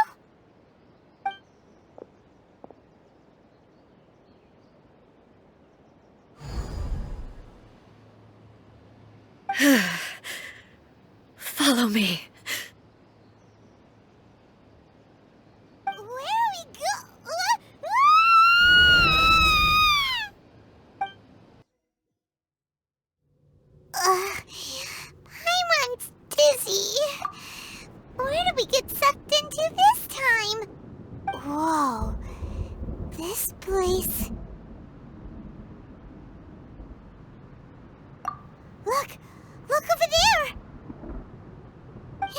Follow me. Where are we place. Look! Look over there!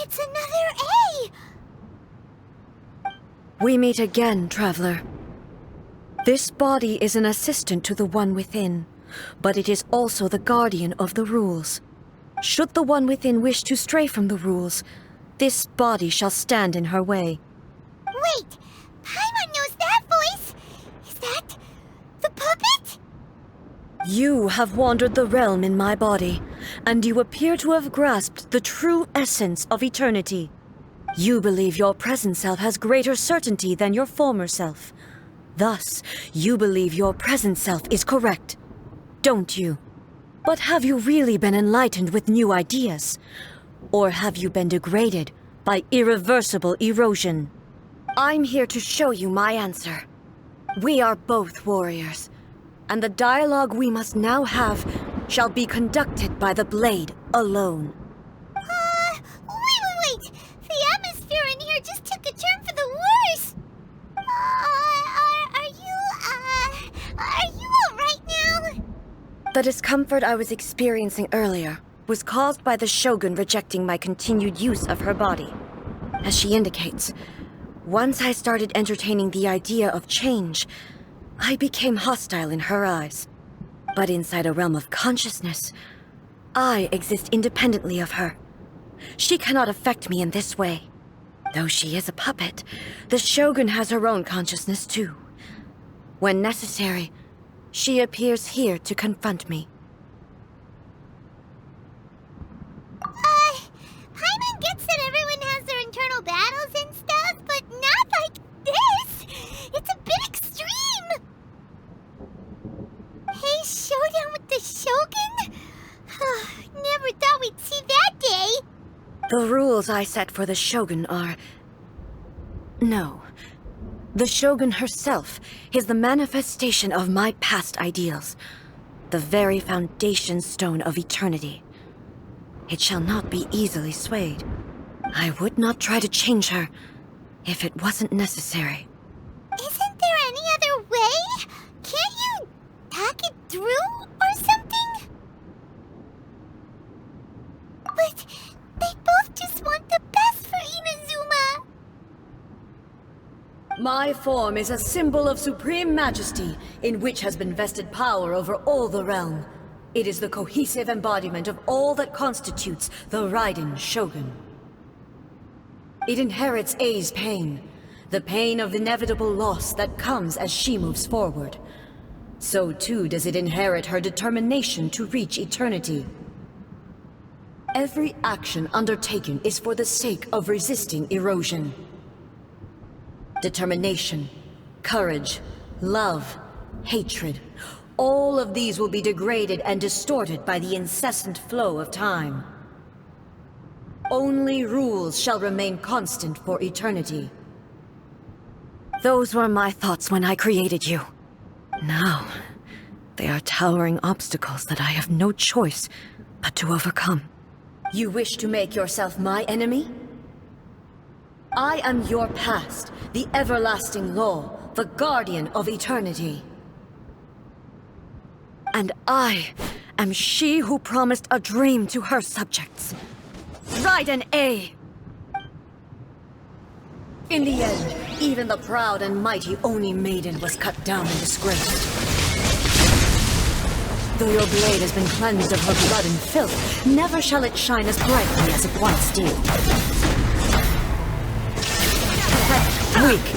It's another A! We meet again, traveler. This body is an assistant to the one within, but it is also the guardian of the rules. Should the one within wish to stray from the rules, this body shall stand in her way. Wait! Paimon knows that voice! Is that the puppet? You have wandered the realm in my body, and you appear to have grasped the true essence of eternity. You believe your present self has greater certainty than your former self. Thus, you believe your present self is correct, don't you? But have you really been enlightened with new ideas? Or have you been degraded by irreversible erosion? I'm here to show you my answer. We are both warriors, and the dialogue we must now have shall be conducted by the blade alone. Wait! The atmosphere in here just took a turn for the worse! Are you alright now? The discomfort I was experiencing earlier was caused by the Shogun rejecting my continued use of her body. As she indicates, once I started entertaining the idea of change, I became hostile in her eyes. But inside a realm of consciousness, I exist independently of her. She cannot affect me in this way. Though she is a puppet, the Shogun has her own consciousness too. When necessary, she appears here to confront me. Paimon gets that everyone has their internal battles and stuff, but not like this! It's a bit extreme! Hey, showdown with the Shogun? Never thought we'd see that day! The rules I set for the Shogun are... No. The Shogun herself is the manifestation of my past ideals. The very foundation stone of eternity. It shall not be easily swayed. I would not try to change her if it wasn't necessary. Isn't there any other way? Can't you talk it through or something? But they both just want the best for Inazuma. My form is a symbol of supreme majesty, in which has been vested power over all the realm. It is the cohesive embodiment of all that constitutes the Raiden Shogun. It inherits Ei's pain, the pain of inevitable loss that comes as she moves forward. So too does it inherit her determination to reach eternity. Every action undertaken is for the sake of resisting erosion. Determination, courage, love, hatred, all of these will be degraded and distorted by the incessant flow of time. Only rules shall remain constant for eternity. Those were my thoughts when I created you. Now, they are towering obstacles that I have no choice but to overcome. You wish to make yourself my enemy? I am your past, the everlasting law, the guardian of eternity. And I am she who promised a dream to her subjects. Raiden A. In the end, even the proud and mighty Oni Maiden was cut down and disgraced. Though your blade has been cleansed of her blood and filth, never shall it shine as brightly as it once did. Weak.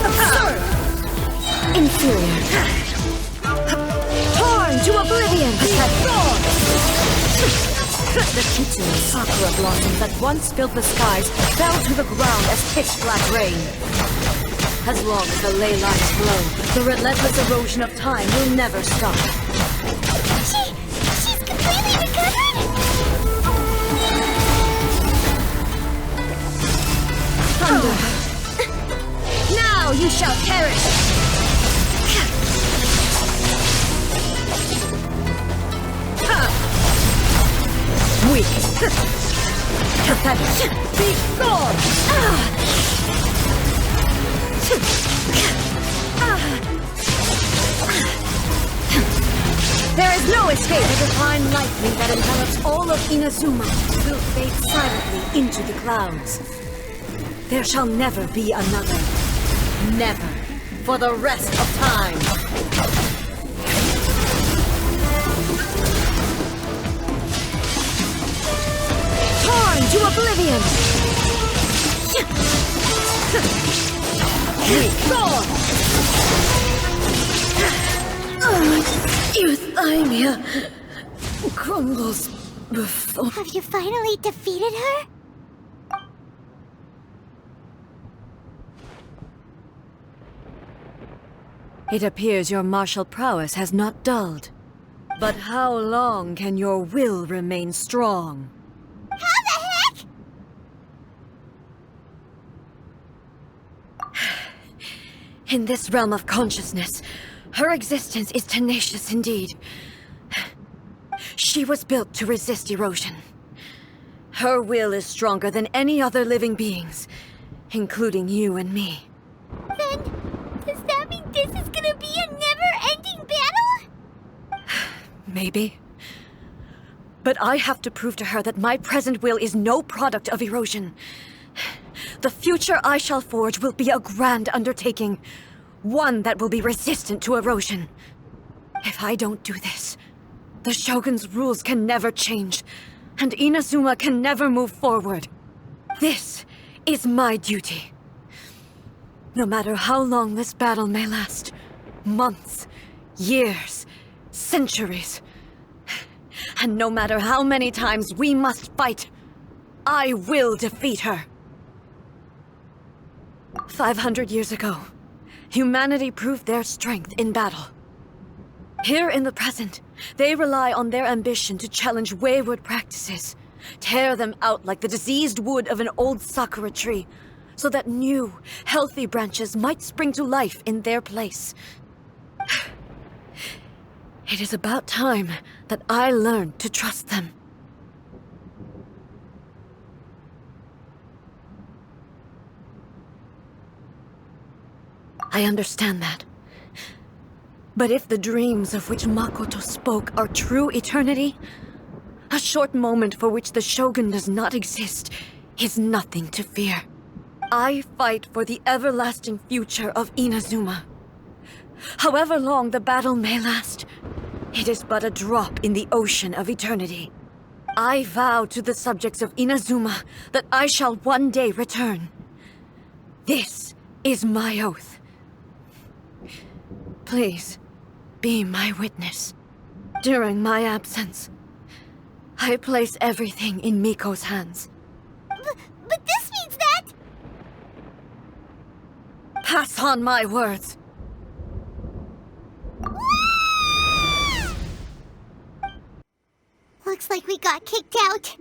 Absurd. Inferior. Torn to oblivion. The Kitsune sakura blossoms that once filled the skies fell to the ground as pitch-black rain. As long as the ley lines flow, the relentless erosion of time will never stop. She's completely recovered? Thunder! Now you shall perish! Weak. pathetic. Be gone! There is no escape. The divine lightning that envelops all of Inazuma will fade silently into the clouds. There shall never be another. Never. For the rest of time. Torn to oblivion! Be gone! Euthymia crumbles before... Have you finally defeated her? It appears your martial prowess has not dulled. But how long can your will remain strong? How the heck? In this realm of consciousness, her existence is tenacious indeed. She was built to resist erosion. Her will is stronger than any other living beings, including you and me. Then, does that mean this is gonna be a never-ending battle? Maybe. But I have to prove to her that my present will is no product of erosion. The future I shall forge will be a grand undertaking. One that will be resistant to erosion. If I don't do this, the Shogun's rules can never change, and Inazuma can never move forward. This is my duty. No matter how long this battle may last, months, years, centuries, and no matter how many times we must fight, I will defeat her. 500 years ago, humanity proved their strength in battle. Here in the present, they rely on their ambition to challenge wayward practices, tear them out like the diseased wood of an old sakura tree, so that new, healthy branches might spring to life in their place. It is about time that I learned to trust them. I understand that. But if the dreams of which Makoto spoke are true eternity, a short moment for which the Shogun does not exist is nothing to fear. I fight for the everlasting future of Inazuma. However long the battle may last, it is but a drop in the ocean of eternity. I vow to the subjects of Inazuma that I shall one day return. This is my oath. Please, be my witness. During my absence, I place everything in Miko's hands. But this means that... Pass on my words. Looks like we got kicked out.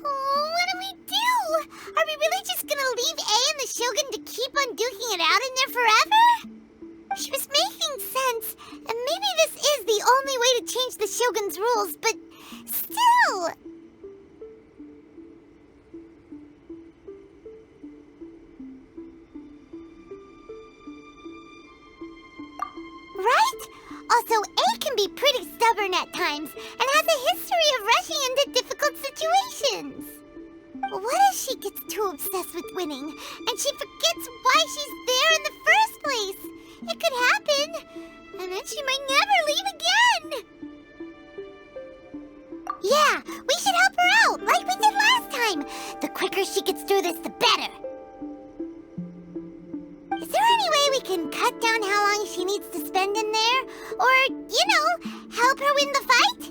Oh, what do we do? Are we really just gonna leave A and the Shogun to keep on duking it out in there forever? She was making sense, and maybe this is the only way to change the Shogun's rules, but still... Right? Also, A can be pretty stubborn at times, and has a history of rushing into difficult situations. What if she gets too obsessed with winning, and she forgets why she's there in the first place? It could happen, and then she might never leave again. Yeah, we should help her out, like we did last time. The quicker she gets through this, the better. Is there any way we can cut down how long she needs to spend in there? Or, you know, help her win the fight?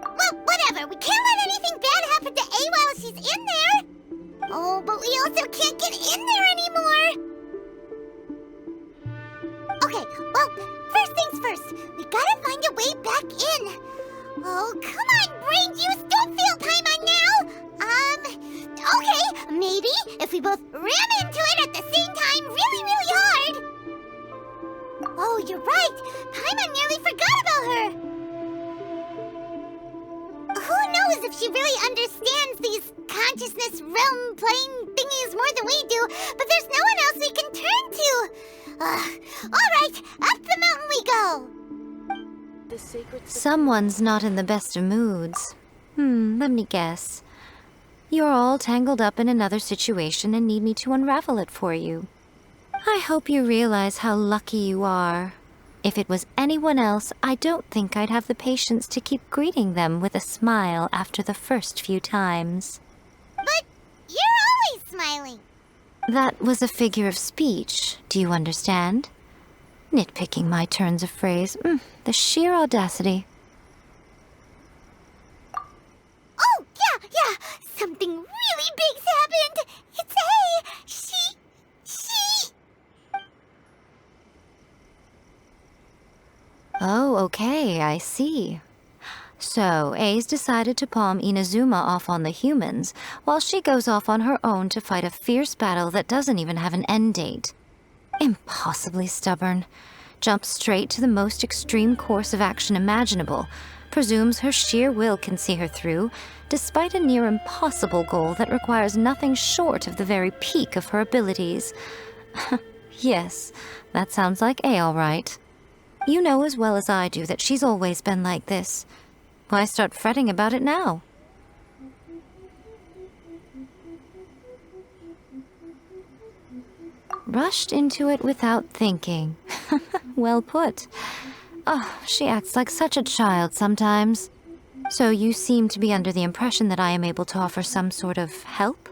Well, whatever. We can't let anything bad happen to A while she's in there. Oh, but we also can't get in there anymore. Okay, well, first things first. We gotta find a way back in. Oh, come on, brain juice. Don't fail Paimon now. Okay, maybe if we both ram into it at the same time really, really hard. Oh, you're right. Paimon nearly forgot about her. as if she really understands these consciousness realm plane thingies more than we do, but there's no one else we can turn to. Alright, up the mountain we go. Someone's not in the best of moods. Let me guess. You're all tangled up in another situation and need me to unravel it for you. I hope you realize how lucky you are. If it was anyone else, I don't think I'd have the patience to keep greeting them with a smile after the first few times. But you're always smiling. That was a figure of speech, do you understand? Nitpicking my turns of phrase. The sheer audacity. Oh, yeah. Something really big's happened. It's A. She... Oh, okay, I see. So, A's decided to palm Inazuma off on the humans, while she goes off on her own to fight a fierce battle that doesn't even have an end date. Impossibly stubborn. Jumps straight to the most extreme course of action imaginable, presumes her sheer will can see her through, despite a near impossible goal that requires nothing short of the very peak of her abilities. Yes, that sounds like A all right. You know as well as I do that she's always been like this. Why start fretting about it now? Rushed into it without thinking. Well put. Oh, she acts like such a child sometimes. So you seem to be under the impression that I am able to offer some sort of help?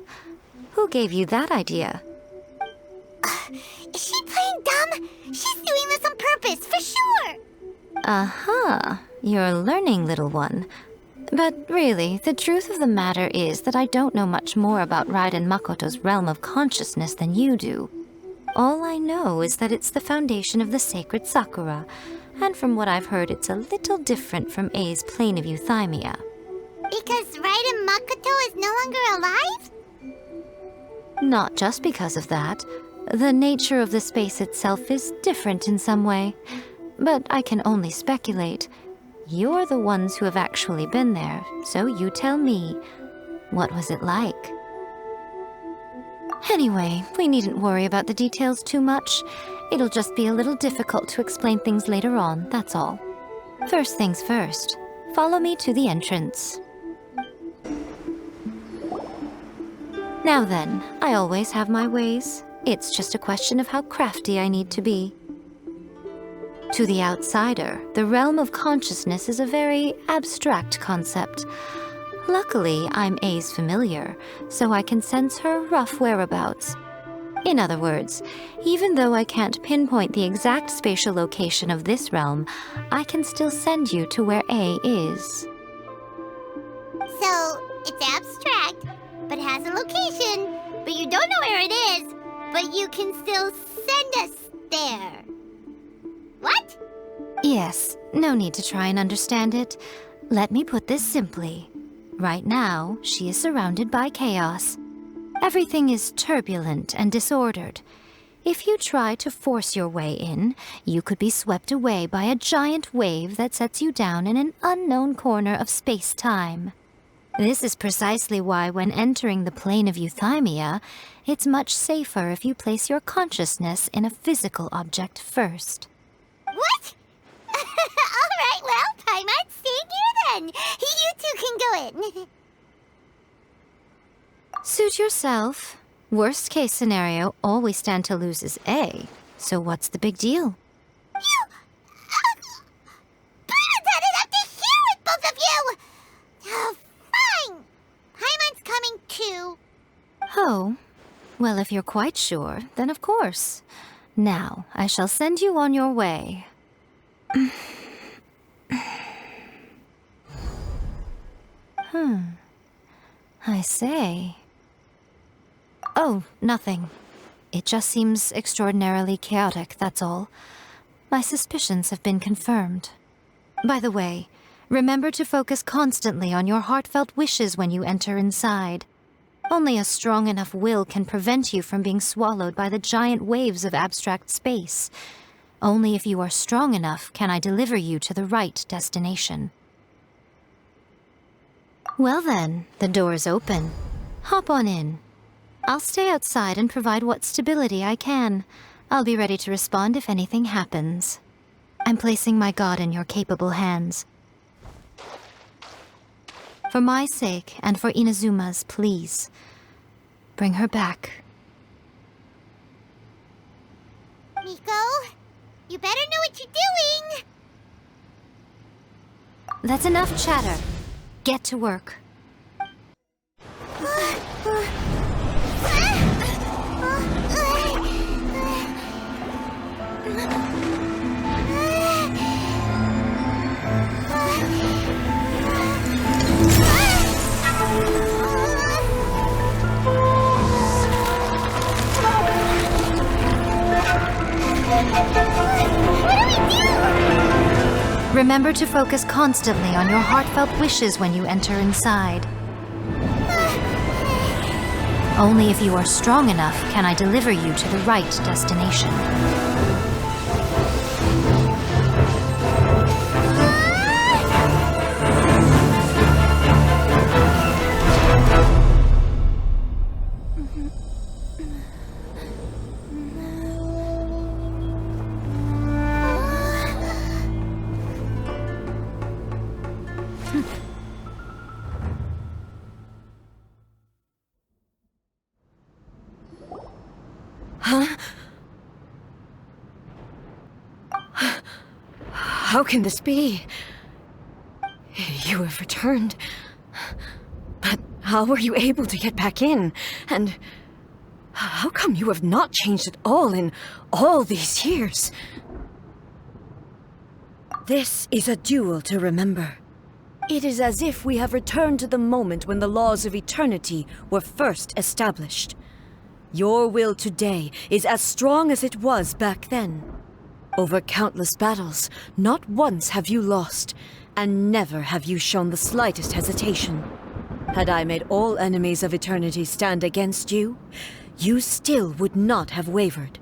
Who gave you that idea? Is she playing dumb? She's doing this on purpose, for sure! Uh-huh. You're learning, little one. But really, the truth of the matter is that I don't know much more about Raiden Makoto's realm of consciousness than you do. All I know is that it's the foundation of the sacred Sakura, and from what I've heard, it's a little different from A's plane of euthymia. Because Raiden Makoto is no longer alive? Not just because of that. The nature of the space itself is different in some way. But I can only speculate. You're the ones who have actually been there, so you tell me. What was it like? Anyway, we needn't worry about the details too much. It'll just be a little difficult to explain things later on, that's all. First things first. Follow me to the entrance. Now then, I always have my ways. It's just a question of how crafty I need to be. To the outsider, the realm of consciousness is a very abstract concept. Luckily, I'm A's familiar, so I can sense her rough whereabouts. In other words, even though I can't pinpoint the exact spatial location of this realm, I can still send you to where A is. So, it's abstract, but has a location, but you don't know where it is, but you can still send us there. What? Yes, no need to try and understand it. Let me put this simply. Right now, she is surrounded by chaos. Everything is turbulent and disordered. If you try to force your way in, you could be swept away by a giant wave that sets you down in an unknown corner of space-time. This is precisely why when entering the plane of euthymia, it's much safer if you place your consciousness in a physical object first. What? Alright, well, Paimon, stay here then. You two can go in. Suit yourself. Worst case scenario, all we stand to lose is A. So what's the big deal? You... I didn't have to hear it, both of you! Oh, fine. Paimon's coming too. Oh, well, if you're quite sure, then of course. Now, I shall send you on your way. I say. Oh, nothing. It just seems extraordinarily chaotic, that's all. My suspicions have been confirmed. By the way, remember to focus constantly on your heartfelt wishes when you enter inside. Only a strong enough will can prevent you from being swallowed by the giant waves of abstract space. Only if you are strong enough can I deliver you to the right destination. Well then, the door's open. Hop on in. I'll stay outside and provide what stability I can. I'll be ready to respond if anything happens. I'm placing my god in your capable hands. For my sake, and for Inazuma's, please, bring her back. Miko, you better know what you're doing! That's enough chatter. Get to work. Remember to focus constantly on your heartfelt wishes when you enter inside. Only if you are strong enough can I deliver you to the right destination. How can this be? You have returned. But how were you able to get back in? And how come you have not changed at all in all these years? This is a duel to remember. It is as if we have returned to the moment when the laws of eternity were first established. Your will today is as strong as it was back then. Over countless battles, not once have you lost, and never have you shown the slightest hesitation. Had I made all enemies of eternity stand against you, you still would not have wavered.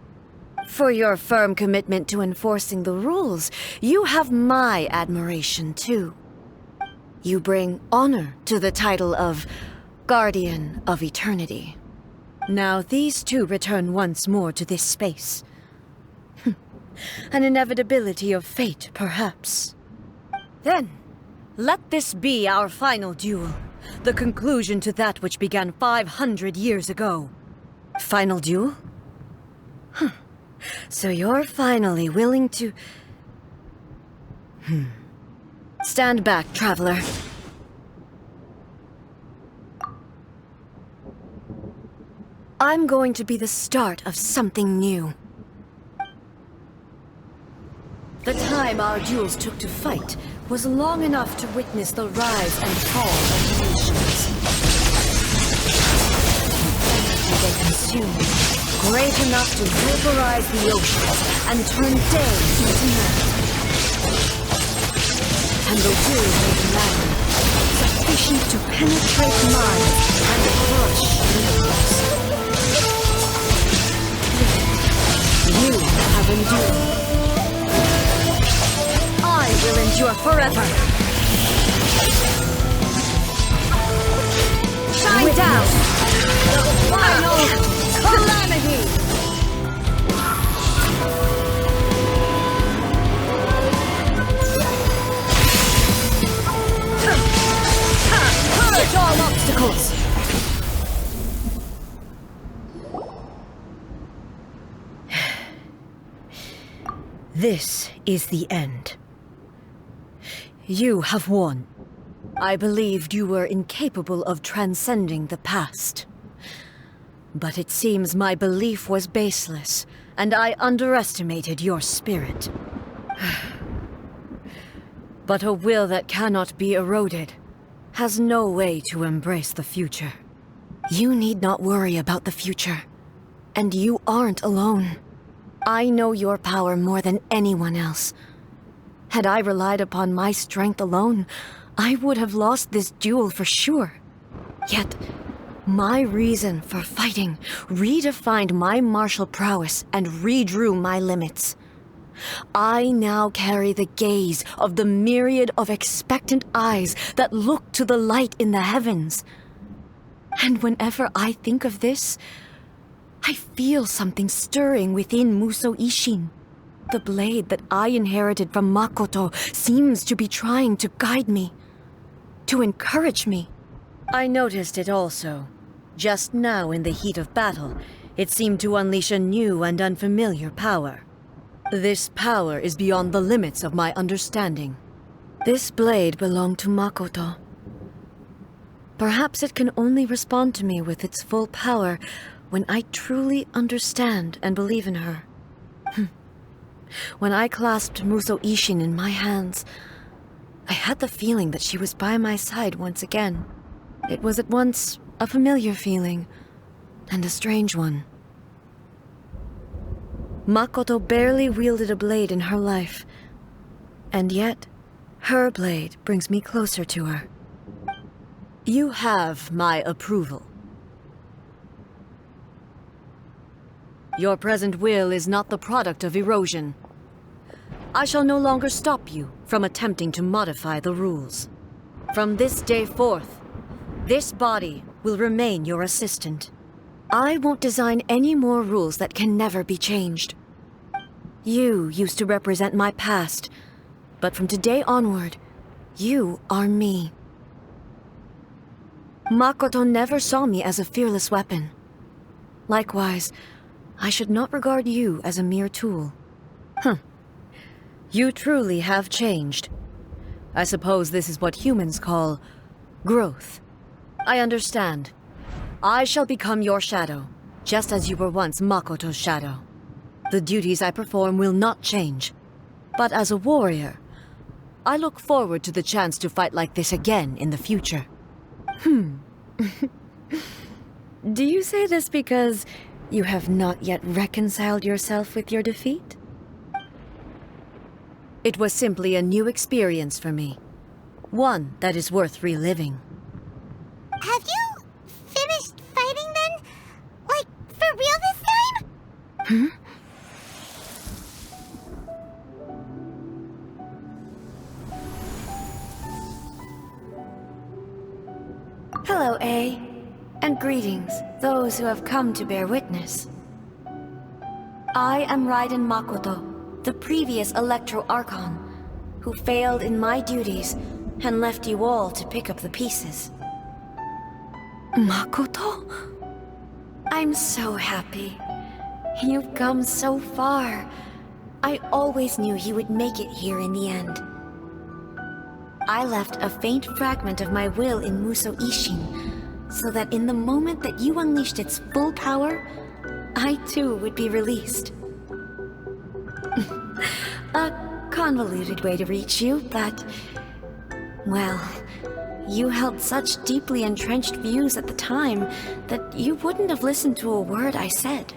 For your firm commitment to enforcing the rules, you have my admiration too. You bring honor to the title of Guardian of Eternity. Now these two return once more to this space. An inevitability of fate, perhaps. Then, let this be our final duel. The conclusion to that which began 500 years ago. Final duel? So you're finally willing to... Stand back, traveler. I'm going to be the start of something new. The time our duels took to fight was long enough to witness the rise and fall of nations. They consumed, great enough to vaporize the oceans and turn day into night. And the will of man, sufficient to penetrate minds and crush dreams. You have endured. I will endure forever. Shine down! The final calamity! Purge all obstacles! This is the end. You have won. I believed you were incapable of transcending the past. But it seems my belief was baseless, and I underestimated your spirit. But a will that cannot be eroded has no way to embrace the future. You need not worry about the future, and you aren't alone. I know your power more than anyone else. Had I relied upon my strength alone, I would have lost this duel for sure. Yet, my reason for fighting redefined my martial prowess and redrew my limits. I now carry the gaze of the myriad of expectant eyes that look to the light in the heavens. And whenever I think of this, I feel something stirring within Musou Ishin. The blade that I inherited from Makoto seems to be trying to guide me, to encourage me. I noticed it also. Just now in the heat of battle, it seemed to unleash a new and unfamiliar power. This power is beyond the limits of my understanding. This blade belonged to Makoto. Perhaps it can only respond to me with its full power when I truly understand and believe in her. When I clasped Musou Ishin in my hands, I had the feeling that she was by my side once again. It was at once a familiar feeling and a strange one. Makoto barely wielded a blade in her life, and yet her blade brings me closer to her. You have my approval. Your present will is not the product of erosion. I shall no longer stop you from attempting to modify the rules. From this day forth, this body will remain your assistant. I won't design any more rules that can never be changed. You used to represent my past, but from today onward, you are me. Makoto never saw me as a fearless weapon. Likewise, I should not regard you as a mere tool. You truly have changed. I suppose this is what humans call growth. I understand. I shall become your shadow, just as you were once Makoto's shadow. The duties I perform will not change. But as a warrior, I look forward to the chance to fight like this again in the future. Do you say this because you have not yet reconciled yourself with your defeat? It was simply a new experience for me. One that is worth reliving. Have you finished fighting then? Like, for real this time? Hello, A. And greetings, those who have come to bear witness. I am Raiden Makoto, the previous Electro Archon, who failed in my duties and left you all to pick up the pieces. Makoto? I'm so happy. You've come so far. I always knew you would make it here in the end. I left a faint fragment of my will in Musou Ishin, so that in the moment that you unleashed its full power, I too would be released. A convoluted way to reach you, but... well, you held such deeply entrenched views at the time that you wouldn't have listened to a word I said.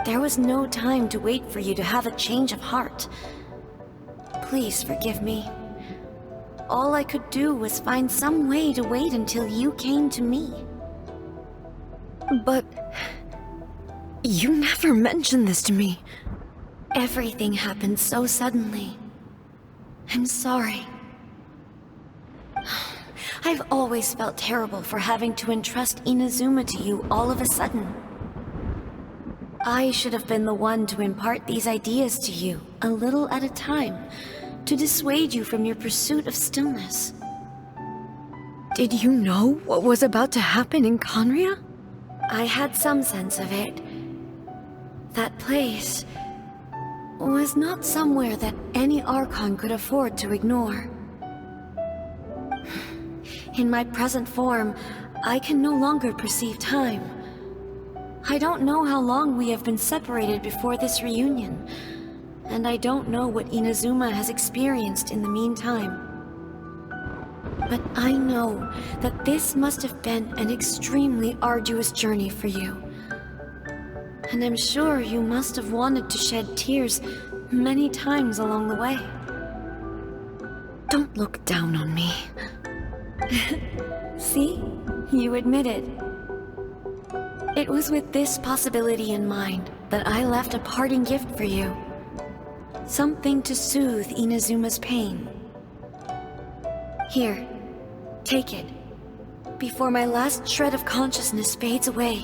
There was no time to wait for you to have a change of heart. Please forgive me. All I could do was find some way to wait until you came to me. But... you never mentioned this to me. Everything happened so suddenly. I'm sorry. I've always felt terrible for having to entrust Inazuma to you all of a sudden. I should have been the one to impart these ideas to you, a little at a time, to dissuade you from your pursuit of stillness. Did you know what was about to happen in Conria? I had some sense of it. That place was not somewhere that any Archon could afford to ignore. In my present form, I can no longer perceive time. I don't know how long we have been separated before this reunion, and I don't know what Inazuma has experienced in the meantime. But I know that this must have been an extremely arduous journey for you. And I'm sure you must have wanted to shed tears many times along the way. Don't look down on me. See? You admitted. It was with this possibility in mind that I left a parting gift for you. Something to soothe Inazuma's pain. Here, take it, before my last shred of consciousness fades away.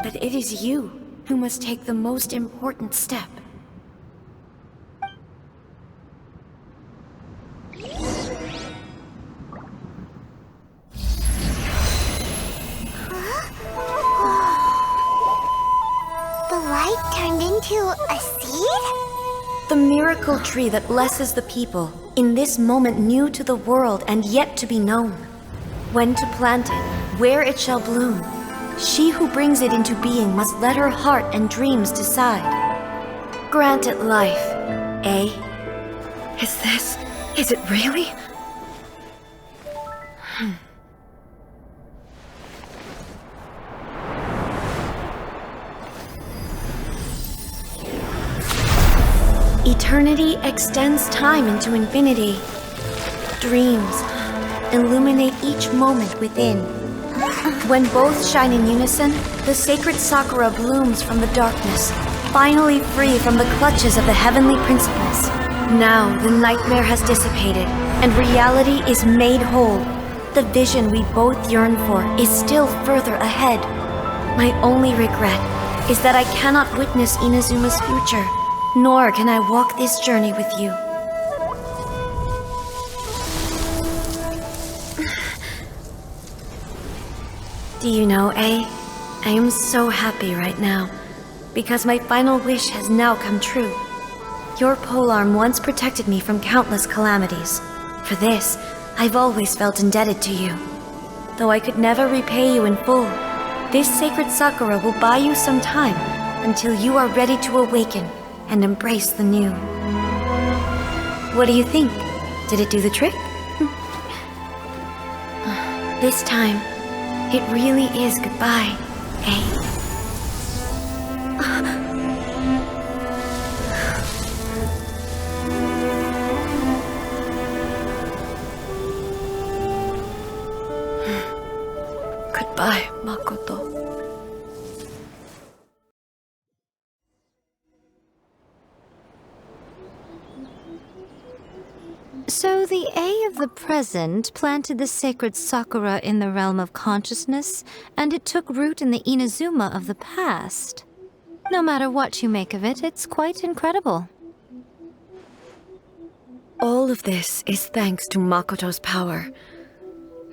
But it is you who must take the most important step. The light turned into a seed? The miracle tree that blesses the people, in this moment new to the world and yet to be known. When to plant it, where it shall bloom. She who brings it into being must let her heart and dreams decide. Grant it life, eh? Is it really? Eternity extends time into infinity. Dreams illuminate each moment within. When both shine in unison, the sacred sakura blooms from the darkness, finally free from the clutches of the heavenly principles. Now the nightmare has dissipated, and reality is made whole. The vision we both yearn for is still further ahead. My only regret is that I cannot witness Inazuma's future, nor can I walk this journey with you. Do you know, I am so happy right now, because my final wish has now come true. Your polearm once protected me from countless calamities. For this, I've always felt indebted to you. Though I could never repay you in full, this sacred sakura will buy you some time until you are ready to awaken and embrace the new. What do you think? Did it do the trick? This time, it really is goodbye, eh? Goodbye, Makoto. So the A of the present planted the sacred sakura in the realm of consciousness, and it took root in the Inazuma of the past. No matter what you make of it, it's quite incredible. All of this is thanks to Makoto's power.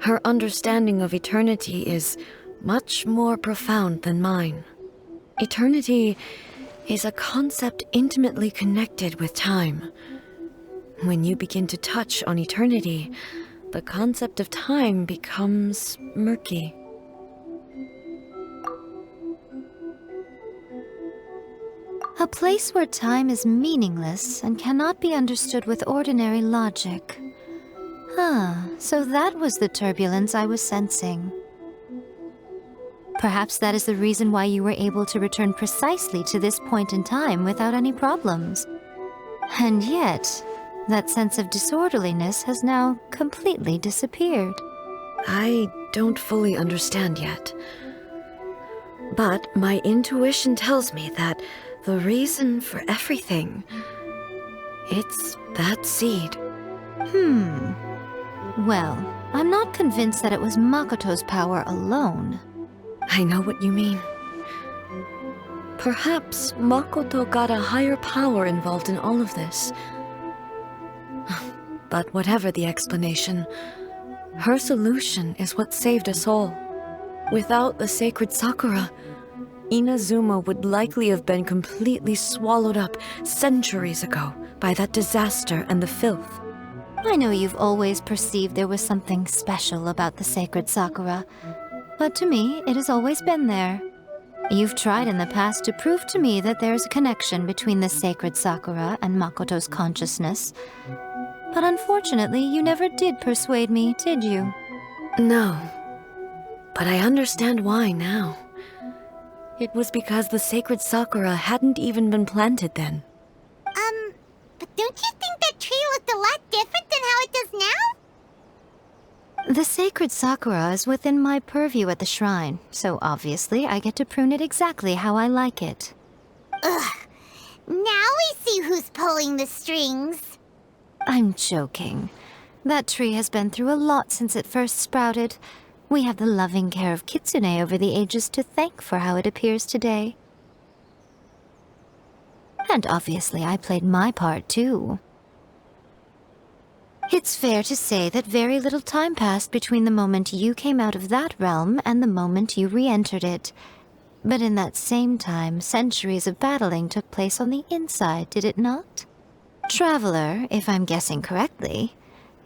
Her understanding of eternity is much more profound than mine. Eternity is a concept intimately connected with time. When you begin to touch on eternity, the concept of time becomes murky. A place where time is meaningless and cannot be understood with ordinary logic. So that was the turbulence I was sensing. Perhaps that is the reason why you were able to return precisely to this point in time without any problems. And yet, that sense of disorderliness has now completely disappeared. I don't fully understand yet. But my intuition tells me that the reason for everything, it's that seed. Well, I'm not convinced that it was Makoto's power alone. I know what you mean. Perhaps Makoto got a higher power involved in all of this. But whatever the explanation, her solution is what saved us all. Without the sacred sakura, Inazuma would likely have been completely swallowed up centuries ago by that disaster and the filth. I know you've always perceived there was something special about the sacred sakura, but to me, it has always been there. You've tried in the past to prove to me that there's a connection between the sacred sakura and Makoto's consciousness. But unfortunately, you never did persuade me, did you? No. But I understand why now. It was because the sacred sakura hadn't even been planted then. But don't you think that tree looked a lot different than how it does now? The sacred sakura is within my purview at the shrine, so obviously I get to prune it exactly how I like it. Ugh. Now we see who's pulling the strings. I'm joking. That tree has been through a lot since it first sprouted. We have the loving care of Kitsune over the ages to thank for how it appears today. And obviously I played my part too. It's fair to say that very little time passed between the moment you came out of that realm and the moment you re-entered it. But in that same time, centuries of battling took place on the inside, did it not? Traveler, if I'm guessing correctly,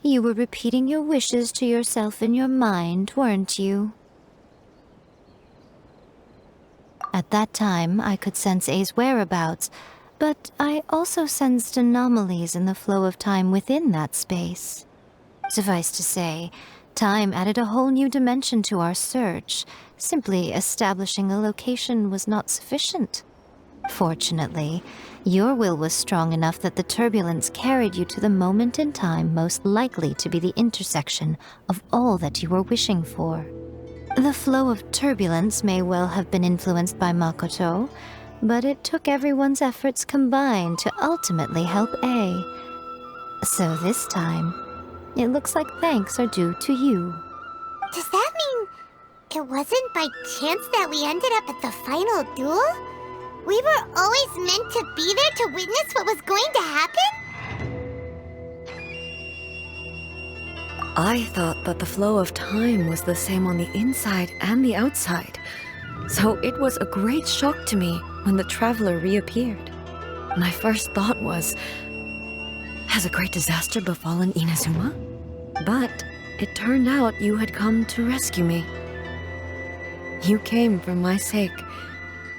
you were repeating your wishes to yourself in your mind, weren't you? At that time, I could sense A's whereabouts, but I also sensed anomalies in the flow of time within that space. Suffice to say, time added a whole new dimension to our search. Simply establishing a location was not sufficient. Fortunately, your will was strong enough that the turbulence carried you to the moment in time most likely to be the intersection of all that you were wishing for. The flow of turbulence may well have been influenced by Makoto, but it took everyone's efforts combined to ultimately help A. So this time, it looks like thanks are due to you. Does that mean it wasn't by chance that we ended up at the final duel? We were always meant to be there to witness what was going to happen? I thought that the flow of time was the same on the inside and the outside. So it was a great shock to me when the traveler reappeared. My first thought was, has a great disaster befallen Inazuma? But it turned out you had come to rescue me. You came for my sake,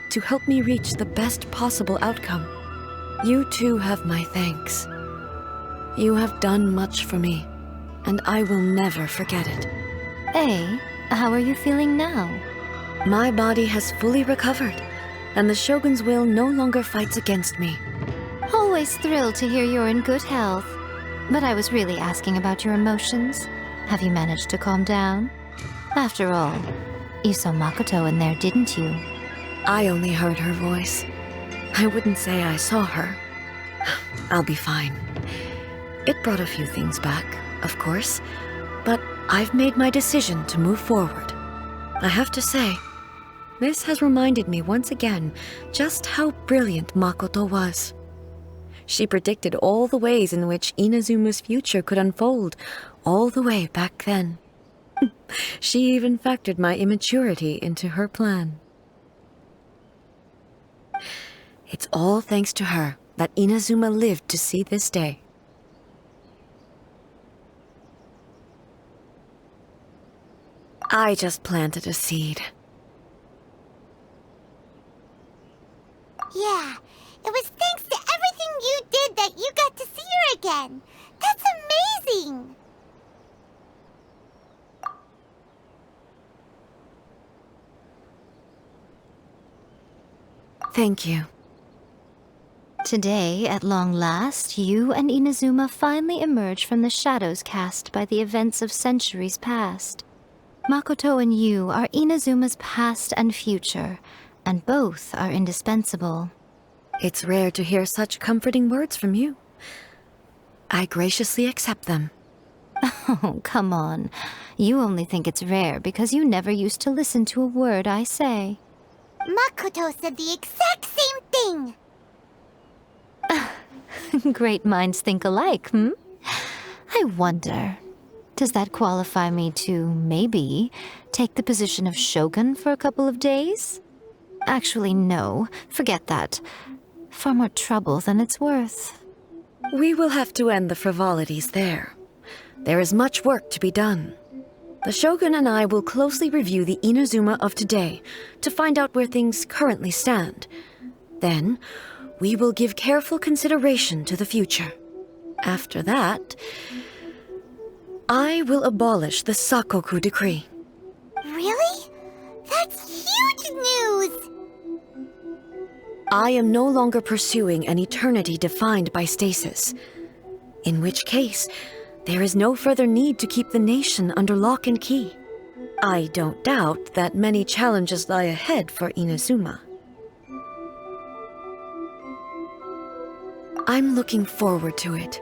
to help me reach the best possible outcome. You too have my thanks. You have done much for me, and I will never forget it. A, how are you feeling now? My body has fully recovered, and the Shogun's will no longer fights against me. Always thrilled to hear you're in good health. But I was really asking about your emotions. Have you managed to calm down? After all, you saw Makoto in there, didn't you? I only heard her voice. I wouldn't say I saw her. I'll be fine. It brought a few things back, of course, but I've made my decision to move forward. I have to say, this has reminded me once again just how brilliant Makoto was. She predicted all the ways in which Inazuma's future could unfold, all the way back then. She even factored my immaturity into her plan. It's all thanks to her that Inazuma lived to see this day. I just planted a seed. Yeah, it was thanks to everything you did that you got to see her again. That's amazing! Thank you. Today, at long last, you and Inazuma finally emerge from the shadows cast by the events of centuries past. Makoto and you are Inazuma's past and future, and both are indispensable. It's rare to hear such comforting words from you. I graciously accept them. Oh, come on. You only think it's rare because you never used to listen to a word I say. Makoto said the exact same thing! Great minds think alike, hmm? I wonder, does that qualify me to, maybe, take the position of Shogun for a couple of days? Actually, no. Forget that. Far more trouble than it's worth. We will have to end the frivolities there. There is much work to be done. The Shogun and I will closely review the Inazuma of today to find out where things currently stand. Then, we will give careful consideration to the future. After that, I will abolish the Sakoku decree. Really? That's huge news! I am no longer pursuing an eternity defined by stasis. In which case, there is no further need to keep the nation under lock and key. I don't doubt that many challenges lie ahead for Inazuma. I'm looking forward to it.